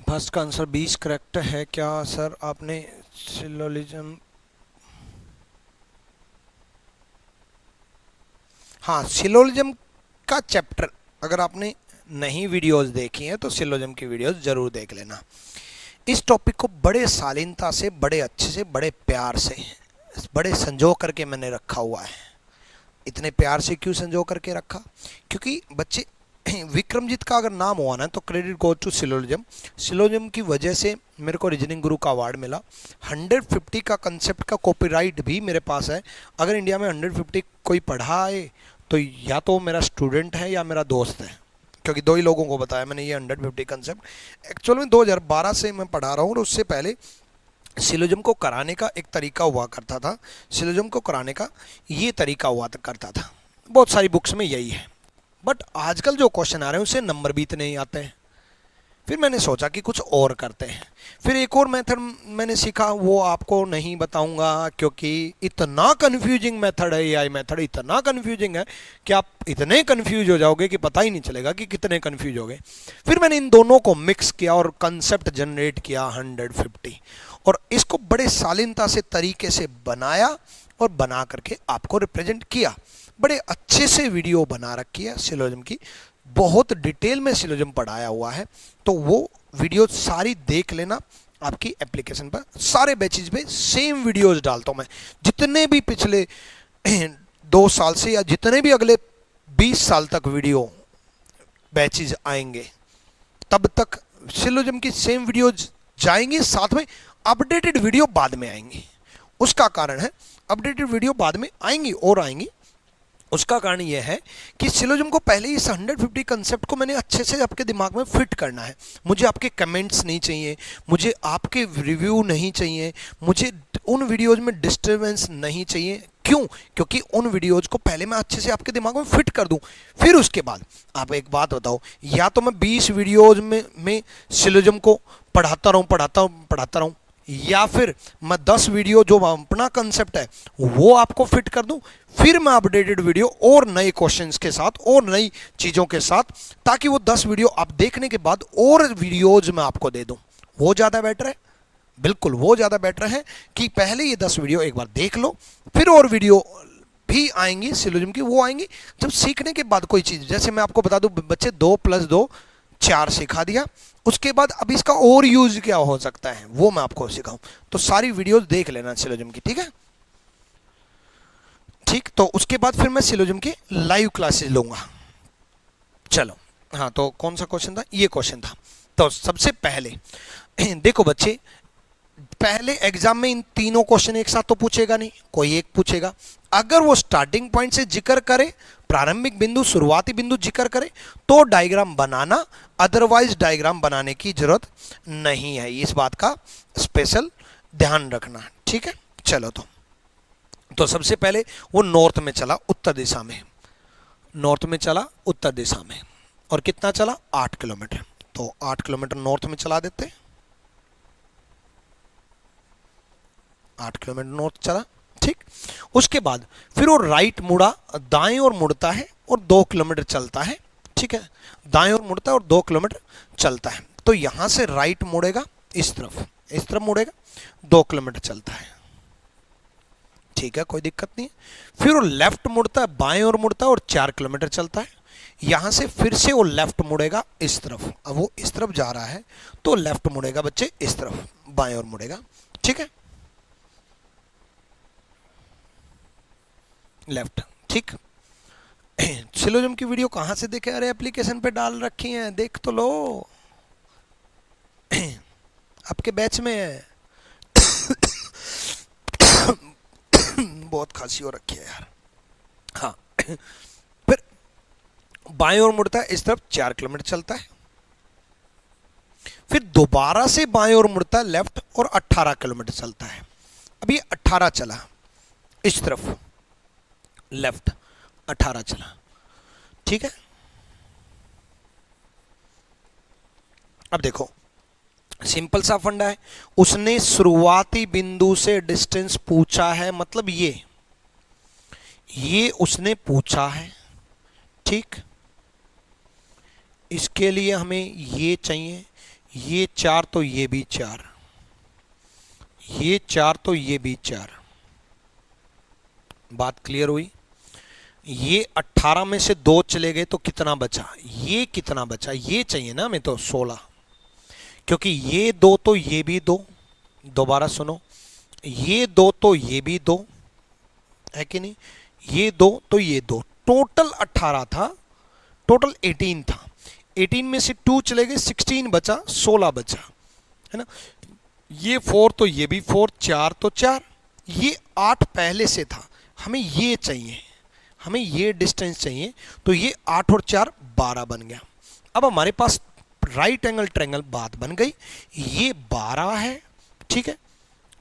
फर्स्ट का आंसर 20 करेक्ट है क्या सर? आपने सिलोजिज्म, हाँ सिलोजिज्म का चैप्टर अगर आपने नहीं वीडियोस देखी हैं तो सिलोजिज्म की वीडियोस जरूर देख लेना। इस टॉपिक को बड़े शालीनता से, बड़े अच्छे से, बड़े प्यार से, बड़े संजो करके मैंने रखा हुआ है। इतने प्यार से क्यों संजो करके रखा? क्योंकि बच्चे विक्रमजीत का अगर नाम हुआ ना तो credit go to syllogism. Syllogism की वजह से मेरे को रीजनिंग गुरु का अवार्ड मिला। 150 का कंसेप्ट का कॉपीराइट भी मेरे पास है। अगर इंडिया में 150 कोई पढ़ा है तो या तो मेरा स्टूडेंट है या मेरा दोस्त है, क्योंकि दो ही लोगों को बताया मैंने ये 150 कंसेप्ट। एक्चुअल में 2012 से मैं पढ़ा रहा हूँ और उससे पहले सिलोजिज्म को कराने का एक तरीका हुआ करता था। सिलोजिज्म को कराने का ये तरीका हुआ करता था, बहुत सारी बुक्स में यही है। बट आजकल जो क्वेश्चन आ रहे हैं उससे नंबर भी इतने ही आते हैं। फिर मैंने सोचा कि कुछ और करते हैं। फिर एक और मेथड मैंने सीखा, वो आपको नहीं बताऊंगा क्योंकि इतना कंफ्यूजिंग मेथड है। एआई मेथड इतना कंफ्यूजिंग है कि आप इतने कंफ्यूज हो जाओगे कि पता ही नहीं चलेगा कि कितने कंफ्यूज हो गए। फिर मैंने इन दोनों को मिक्स किया और कंसेप्ट जनरेट किया 150, और इसको बड़े शालीनता से तरीके से बनाया और बना करके आपको रिप्रेजेंट किया। बड़े अच्छे से वीडियो बना रखी है सिलोजिज्म की, बहुत डिटेल में सिलोजिज्म पढ़ाया हुआ है। तो वो वीडियो सारी देख लेना। आपकी एप्लीकेशन पर सारे बैचेज पे सेम वीडियोस डालता हूँ मैं। जितने भी पिछले 2 साल से या जितने भी अगले 20 साल तक वीडियो बैचेज आएंगे तब तक सिलोजिज्म की सेम वीडियोज जाएंगी, साथ में अपडेटेड वीडियो बाद में आएंगी। उसका कारण है, अपडेटेड वीडियो बाद में आएंगी और आएंगी, उसका कारण यह है कि सिलोजिज्म को पहले इस 150 कंसेप्ट को मैंने अच्छे से आपके दिमाग में फिट करना है। मुझे आपके कमेंट्स नहीं चाहिए, मुझे आपके रिव्यू नहीं चाहिए, मुझे उन वीडियोज में डिस्टर्बेंस नहीं चाहिए। क्यों? क्योंकि उन वीडियोज को पहले मैं अच्छे से आपके दिमाग में फिट कर दूं। फिर उसके बाद आप एक बात बताओ, या तो मैं 20 वीडियोज में सिलोजिज्म को पढ़ाता रहूं, या फिर मैं 10 वीडियो जो अपना कंसेप्ट है वो आपको फिट कर दूं, फिर मैं अपडेटेड वीडियो और नए क्वेश्चंस के साथ और नई चीज़ों के साथ, ताकि वो 10 वीडियो आप देखने के बाद और वीडियोज मैं आपको दे दूं। वो ज़्यादा बेटर है, बिल्कुल वो ज़्यादा बेटर है कि पहले ये 10 वीडियो एक बार देख लो, फिर और वीडियो भी आएंगी सिलोजिज्म की, वो आएंगी जब सीखने के बाद कोई चीज़। जैसे मैं आपको बता दूं बच्चे 2 + 2 4 सिखा दिया, उसके बाद अब इसका और यूज क्या हो सकता है वो मैं आपको सिखाऊं। तो सारी वीडियोस देख लेना सिलोजिज्म की, ठीक है? ठीक, तो उसके बाद फिर मैं सिलोजिज्म की लाइव क्लासेस लूंगा। चलो, हाँ तो कौन सा क्वेश्चन था? ये क्वेश्चन था। तो सबसे पहले देखो बच्चे, पहले एग्जाम में इन तीनों क्वेश्चन एक साथ तो पूछेगा नहीं, कोई एक पूछेगा। अगर वो स्टार्टिंग पॉइंट से जिक्र करे, प्रारंभिक बिंदु, शुरुआती बिंदु जिक्र करे तो डायग्राम बनाना, अदरवाइज डायग्राम बनाने की जरूरत नहीं है। इस बात का स्पेशल ध्यान रखना, ठीक है? चलो, तो सबसे पहले वो नॉर्थ में चला, उत्तर दिशा में, नॉर्थ में चला उत्तर दिशा में, और कितना चला? 8 किलोमीटर। तो 8 किलोमीटर नॉर्थ में चला देते, 8 किलोमीटर नॉर्थ चला, ठीक। उसके बाद फिर वो राइट मुड़ा, दाएं ओर मुड़ता है और 2 किलोमीटर चलता है, ठीक है? दाएं ओर मुड़ता है और 2 किलोमीटर चलता है। तो यहां से राइट मुड़ेगा, इस तरफ मुड़ेगा, 2 किलोमीटर चलता है, ठीक है, कोई दिक्कत नहीं है। फिर वो लेफ्ट मुड़ता है, बाएं ओर मुड़ता है और 4 किलोमीटर चलता है। यहां से फिर से वो लेफ्ट मुड़ेगा इस तरफ, अब वो इस तरफ जा रहा है तो लेफ्ट मुड़ेगा बच्चे इस तरफ, बाएं ओर मुड़ेगा, ठीक है, लेफ्ट, ठीक। सिलोजिज्म की वीडियो कहां से देखे? अरे एप्लीकेशन पे डाल रखी हैं, देख तो लो, आपके बैच में है। बहुत खांसी हो रखी है यार। हाँ, फिर बाएं ओर मुड़ता है इस तरफ, 4 किलोमीटर चलता है। फिर दोबारा से बाएं ओर मुड़ता है लेफ्ट और 18 किलोमीटर चलता है। अब ये 18 चला इस तरफ, लेफ्ट 18 चला, ठीक है। अब देखो, सिंपल सा फंडा है, उसने शुरुआती बिंदु से डिस्टेंस पूछा है, मतलब ये उसने पूछा है, ठीक। इसके लिए हमें ये चाहिए, ये 4 तो ये भी 4, ये 4 तो ये भी 4। बात क्लियर हुई? ये 18 में से 2 चले गए तो कितना बचा? ये कितना बचा? ये चाहिए ना हमें तो 16, क्योंकि ये 2 तो ये भी 2, दोबारा सुनो, ये 2 तो ये भी 2 है कि नहीं, ये 2 तो ये 2, टोटल 18 था, टोटल 18 था। 18 में से 2 चले गए, 16 बचा, 16 बचा, है ना। ये 4 तो ये भी 4, 4 तो 4, ये 8 पहले से था, हमें ये चाहिए, हमें ये डिस्टेंस चाहिए, तो ये 8 और 4 12 बन गया। अब हमारे पास राइट एंगल ट्रायंगल बात बन गई, ये 12 है, ठीक है,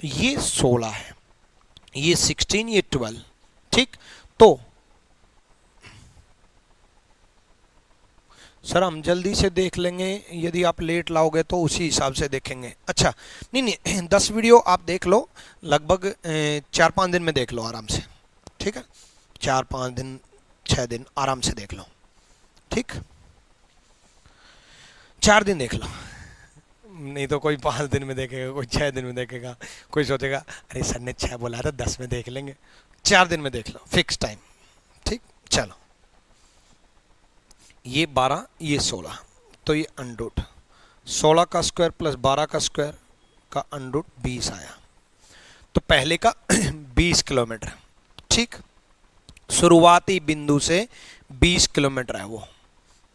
ये 16 है, ये 16, ये 12, ठीक। तो सर हम जल्दी से देख लेंगे, यदि आप लेट लाओगे तो उसी हिसाब से देखेंगे। अच्छा नहीं नहीं 10 वीडियो आप देख लो, लगभग 4-5 दिन में देख लो आराम से, ठीक है, 4-5 दिन 6 दिन आराम से देख लो, ठीक, 4 दिन देख लो, नहीं तो कोई 5 दिन में देखेगा, कोई 6 दिन में देखेगा, कोई सोचेगा अरे सर ने 6 बोला था 10 में देख लेंगे। 4 दिन में देख लो, फिक्स टाइम, ठीक। चलो ये 12, ये 16, तो ये अंडरूट 16 का स्क्वायर प्लस 12 का स्क्वायर का अंडरूट 20 आया। तो पहले का 20 किलोमीटर, ठीक, शुरुआती बिंदु से 20 किलोमीटर है वो,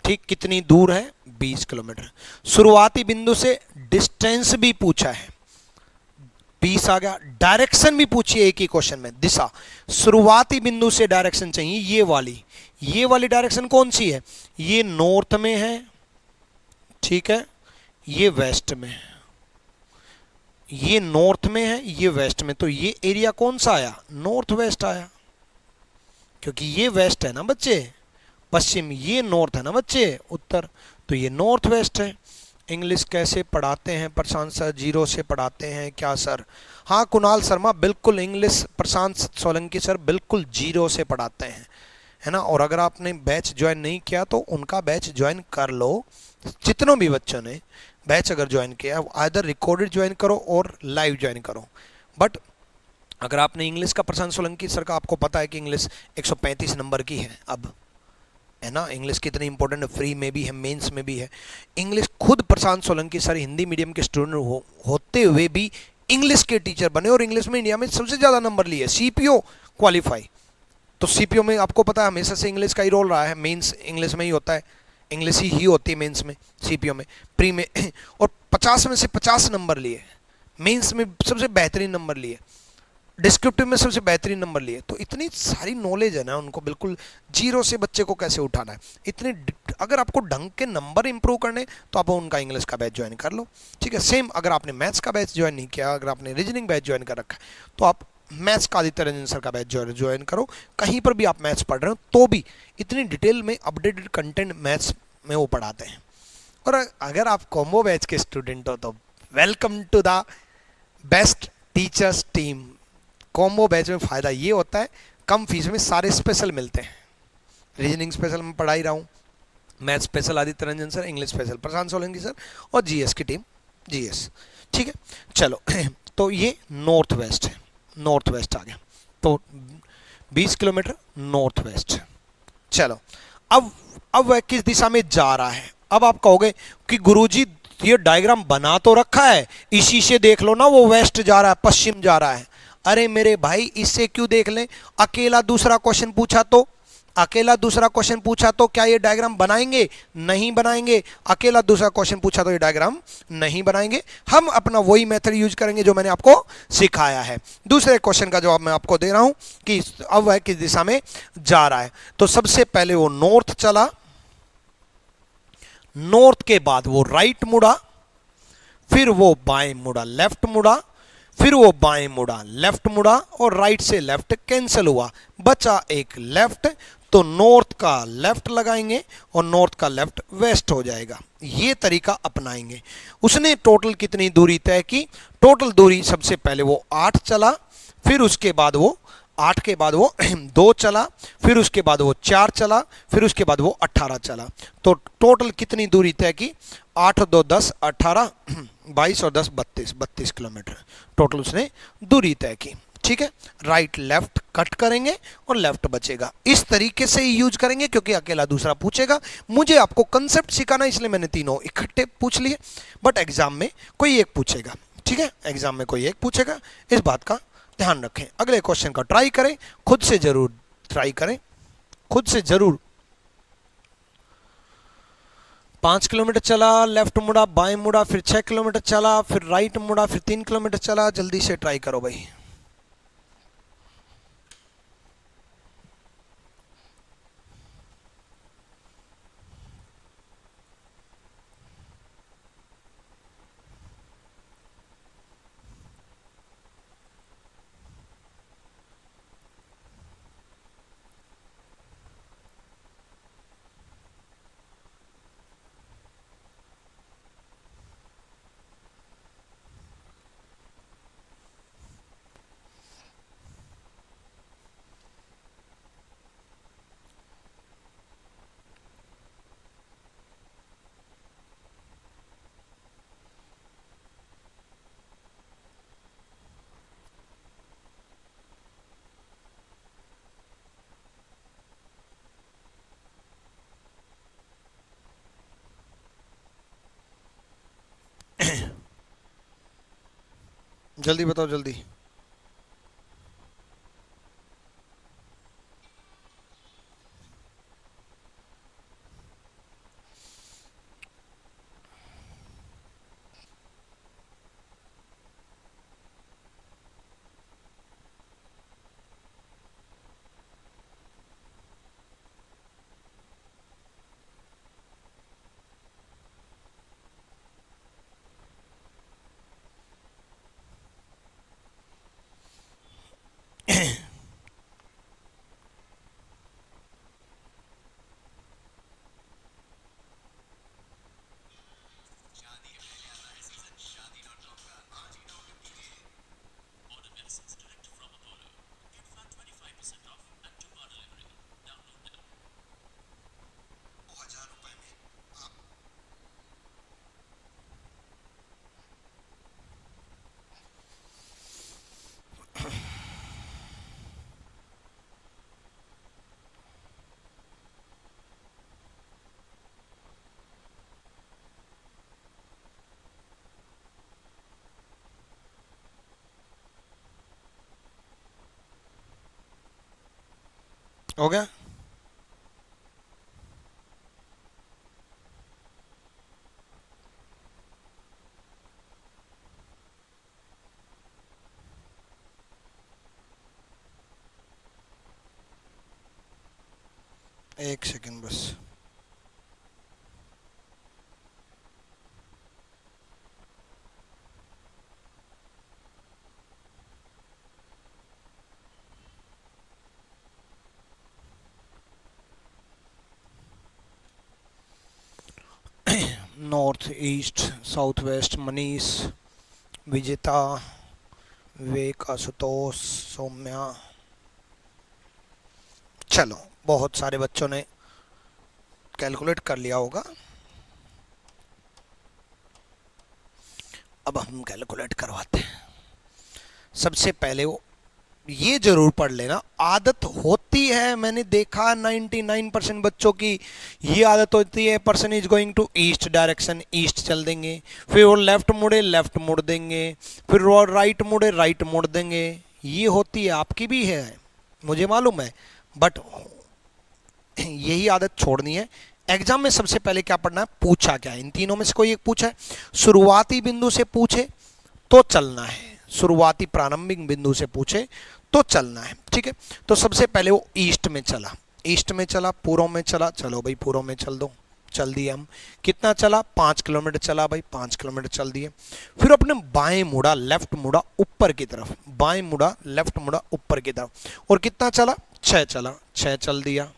ठीक। कितनी दूर है? 20 किलोमीटर। शुरुआती बिंदु से डिस्टेंस भी पूछा है, 20 आ गया। डायरेक्शन भी पूछी है एक ही क्वेश्चन में, दिशा। शुरुआती बिंदु से डायरेक्शन चाहिए, ये वाली डायरेक्शन कौन सी है? ये नॉर्थ में है, ठीक है, ये वेस्ट में है, ये नॉर्थ में है, ये वेस्ट में, तो ये एरिया कौन सा आया? नॉर्थ वेस्ट आया, क्योंकि ये वेस्ट है ना बच्चे, पश्चिम, ये नॉर्थ है ना बच्चे, उत्तर, तो ये नॉर्थ वेस्ट है। इंग्लिश कैसे पढ़ाते हैं प्रशांत सर? 0 से पढ़ाते हैं क्या सर? हाँ कुणाल शर्मा, बिल्कुल इंग्लिश प्रशांत सोलंकी सर बिल्कुल 0 से पढ़ाते हैं, है ना। और अगर आपने बैच ज्वाइन नहीं किया तो उनका बैच ज्वाइन कर लो। जितनों भी बच्चों ने बैच अगर ज्वाइन किया, आइदर रिकॉर्डेड ज्वाइन करो और लाइव ज्वाइन करो। बट अगर आपने इंग्लिश का प्रशांत सोलंकी सर का, आपको पता है कि इंग्लिश 135 नंबर की है अब, है ना। इंग्लिश कितनी इंपॉर्टेंट है, फ्री में भी है, मेंस में भी है। इंग्लिश खुद प्रशांत सोलंकी सर हिंदी मीडियम के स्टूडेंट होते हुए भी इंग्लिश के टीचर बने और इंग्लिश में इंडिया में सबसे ज़्यादा नंबर लिए, सीपीओ क्वालिफाई। तो सीपीओ में आपको पता है हमेशा से इंग्लिश का ही रोल रहा है, मेंस इंग्लिश में ही होता है, इंग्लिश ही होती है मेंस में, सीपीओ में, प्री में, और 50 में से 50 नंबर लिए, मेंस में सबसे बेहतरीन नंबर लिए, डिस्क्रिप्टिव में सबसे बेहतरीन नंबर लिए। तो इतनी सारी नॉलेज है ना उनको, बिल्कुल 0 से बच्चे को कैसे उठाना है, इतने। अगर आपको ढंग के नंबर इंप्रूव करने तो आप उनका इंग्लिश का बैच ज्वाइन कर लो, ठीक है। सेम अगर आपने मैथ्स का बैच ज्वाइन नहीं किया, अगर आपने रीजनिंग बैच ज्वाइन कर रखा है, तो आप मैथ्स का आदित्य रंजन सर का बैच ज्वाइन करो। कहीं पर भी आप मैथ्स पढ़ रहे हो तो भी इतनी डिटेल में अपडेटेड कंटेंट मैथ्स में वो पढ़ाते हैं। और अगर आप कॉम्बो बैच के स्टूडेंट हो तो welcome to the best teachers team. Combo batch में फ़ायदा ये होता है, कम फीस में सारे स्पेशल मिलते हैं। रीजनिंग स्पेशल में पढ़ा ही रहा हूँ, math special Aditya Ranjan sir, English special Prashant Solanki sir, और जीएस की टीम जीएस, ठीक है। चलो तो ये नॉर्थ वेस्ट है, नॉर्थ वेस्ट आ गया, तो 20 किलोमीटर नॉर्थ वेस्ट। चलो अब वह किस दिशा में जा रहा है? अब आप कहोगे कि गुरुजी ये डायग्राम बना तो रखा है, इसी से देख लो ना, वो वेस्ट जा रहा है, पश्चिम जा रहा है। अरे मेरे भाई इससे क्यों देख लें? अकेला दूसरा क्वेश्चन पूछा तो, अकेला दूसरा क्वेश्चन पूछा तो क्या ये डायग्राम बनाएंगे? नहीं बनाएंगे। अकेला दूसरा क्वेश्चन पूछा तो ये डायग्राम नहीं बनाएंगे। हम अपना वही मेथड यूज करेंगे जो मैंने आपको सिखाया है। दूसरे क्वेश्चन का जवाब मैं आपको दे रहा हूं कि अब वह किस दिशा में जा रहा है। तो सबसे पहले वो नॉर्थ चला, नॉर्थ के बाद वो राइट मुड़ा, फिर वो बाएं मुड़ा, लेफ्ट मुड़ा, फिर वो बाएं मुड़ा, लेफ्ट मुड़ा, और राइट से लेफ्ट कैंसिल हुआ, बचा एक लेफ्ट। तो नॉर्थ का लेफ्ट लगाएंगे और नॉर्थ का लेफ्ट वेस्ट हो जाएगा। ये तरीका अपनाएंगे। उसने टोटल कितनी दूरी तय की? टोटल दूरी सबसे पहले वो 8 चला, फिर उसके बाद वो 8 के बाद वो 2 चला, फिर उसके बाद वो 4 चला, फिर उसके बाद वो 18 चला। तो टोटल कितनी दूरी तय की? 8 2 10 18 22 और 10 32, 32 किलोमीटर टोटल उसने दूरी तय की। ठीक है, राइट लेफ्ट कट करेंगे और लेफ्ट बचेगा। इस तरीके से ही यूज करेंगे क्योंकि अकेला दूसरा पूछेगा। मुझे आपको कंसेप्ट सिखाना इसलिए मैंने तीनों इकट्ठे पूछ लिए, बट एग्जाम में कोई एक पूछेगा। ठीक है, एग्जाम में कोई एक पूछेगा, इस बात का ध्यान रखें। अगले क्वेश्चन का ट्राई करें, खुद से जरूर ट्राई करें, खुद से जरूर। 5 किलोमीटर चला, लेफ्ट मुड़ा, बाएं मुड़ा, फिर 6 किलोमीटर चला, फिर राइट मुड़ा, फिर 3 किलोमीटर चला। जल्दी से ट्राई करो भाई। जल्दी बताओ जल्दी। हो गया? एक सेकंड बस। North east south waste, Manish, विजेता, विवेक, आशुतोष, सौम्या। चलो, बहुत सारे बच्चों ने कैलकुलेट कर लिया होगा। अब हम कैलकुलेट करवाते हैं। सबसे पहले वो ये जरूर पढ़ लेना, आदत होती है, मैंने देखा 99% बच्चों की ये आदत होती है, person is going to east direction, east चल देंगे, फिर वो लेफ्ट मुड़े लेफ्ट मुड़ देंगे, फिर वो राइट मुड़े राइट मुड़ देंगे। ये होती है, आपकी भी है, मुझे मालूम है, बट यही आदत छोड़नी है। एग्जाम में सबसे पहले क्या पढ़ना है, पूछा क्या है, इन तीनों में से कोई एक पूछा है, शुरुआती बिंदु से पूछे तो चलना है, शुरुआती प्रारंभिक बिंदु से पूछे तो चलना है। ठीक है, तो सबसे पहले वो ईस्ट में चला, ईस्ट में चला, पूर्व में चला, चलो भाई पूर्व में चल दो, चल दिए हम। कितना चला, 5 किलोमीटर चला भाई, 5 किलोमीटर चल दिए। फिर अपने बाएं मुड़ा, लेफ्ट मुड़ा ऊपर की तरफ, बाएं मुड़ा लेफ्ट मुड़ा ऊपर की तरफ, और कितना चला, 6 चला, 6 चल दिया।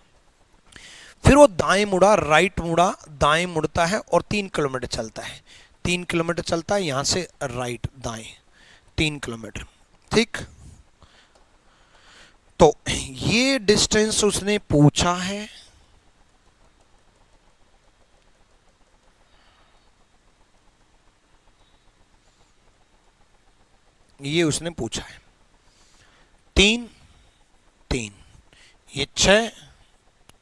फिर वो दाएं मुड़ा, राइट मुड़ा, दाएं मुड़ता है और 3 किलोमीटर चलता है, 3 किलोमीटर चलता है यहां से राइट दाएं, 3 किलोमीटर। ठीक, तो ये डिस्टेंस उसने पूछा है। ये उसने पूछा है। 3 3, ये 6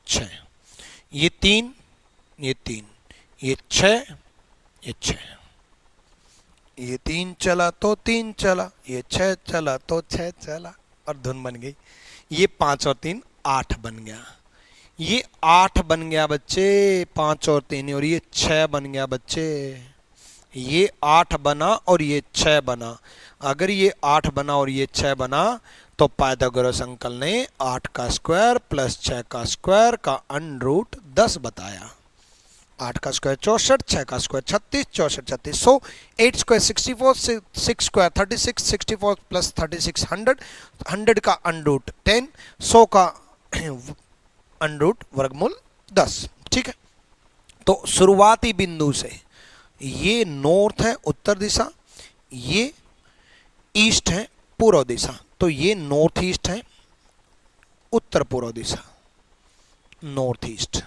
6, ये 3 ये 3, ये 6 ये 6, ये 3 चला तो 3 चला, ये 6 चला तो 6 चला और धुन बन गई। ये 5 और 3 8 बन गया, ये 8 बन गया बच्चे, 5 और 3, और ये 6 बन गया बच्चे। ये 8 बना और ये 6 बना। अगर ये 8 बना और ये 6 बना तो पाइथागोरस अंकल ने 8 का स्क्वायर प्लस 6 का स्क्वायर का अंडर 10 बताया। 8 का स्क्वायर 64, 6 का स्क्वायर 36, 64 36, सो 8 स्क्वायर 64, 6 स्क्वायर 36, 64 प्लस 36 100, 100 का अंडर 10, 100 का अंडर वर्गमूल 10। ठीक है, तो शुरुआती बिंदु से ये नॉर्थ है उत्तर दिशा, ये ईस्ट है पूर्व दिशा, तो ये नॉर्थ ईस्ट है, उत्तर पूर्व दिशा नॉर्थ ईस्ट।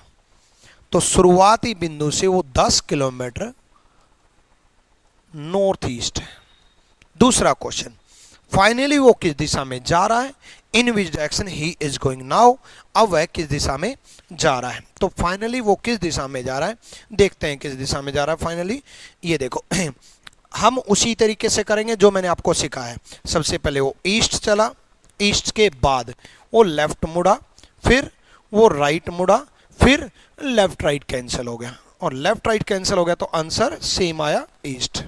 तो शुरुआती बिंदु से वो 10 किलोमीटर नॉर्थ ईस्ट है। दूसरा क्वेश्चन, फाइनली वो किस दिशा में जा रहा है, इन विच डायरेक्शन ही इज गोइंग नाउ। अब वह किस दिशा में जा रहा है, तो फाइनली वो किस दिशा में जा रहा है, देखते हैं किस दिशा में जा रहा है फाइनली। ये देखो हम उसी तरीके से करेंगे जो मैंने आपको सिखाया है। सबसे पहले वो ईस्ट चला, ईस्ट के बाद वो लेफ्ट मुड़ा, फिर वो राइट मुड़ा, फिर लेफ्ट राइट कैंसिल हो गया, और लेफ्ट राइट कैंसिल हो गया तो आंसर सेम आया ईस्ट।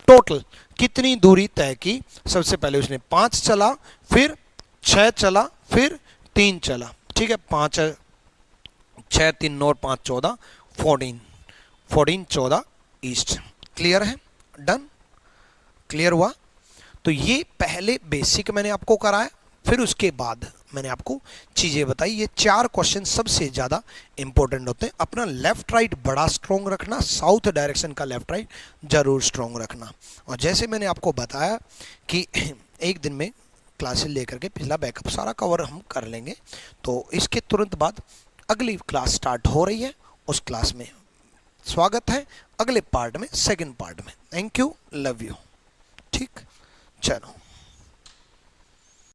टोटल कितनी दूरी तय की, सबसे पहले उसने 5 चला, फिर 6 चला, फिर 3 चला। ठीक है, 5 6 3 9 5 14 14 14 14 ईस्ट। क्लियर है, डन, क्लियर हुआ। तो ये पहले बेसिक मैंने आपको कराया, फिर उसके बाद मैंने आपको चीजें बताई। ये 4 क्वेश्चन सबसे ज्यादा इंपॉर्टेंट होते हैं। अपना लेफ्ट राइट बड़ा स्ट्रॉन्ग रखना, साउथ डायरेक्शन का लेफ्ट राइट जरूर स्ट्रॉन्ग रखना। और जैसे मैंने आपको बताया कि एक दिन में क्लासेस लेकर के पिछला बैकअप सारा कवर हम कर लेंगे, तो इसके तुरंत बाद अगली क्लास स्टार्ट हो रही है, उस क्लास में स्वागत है अगले पार्ट में, सेकंड पार्ट में। Thank you, love you. ठीक, चलो।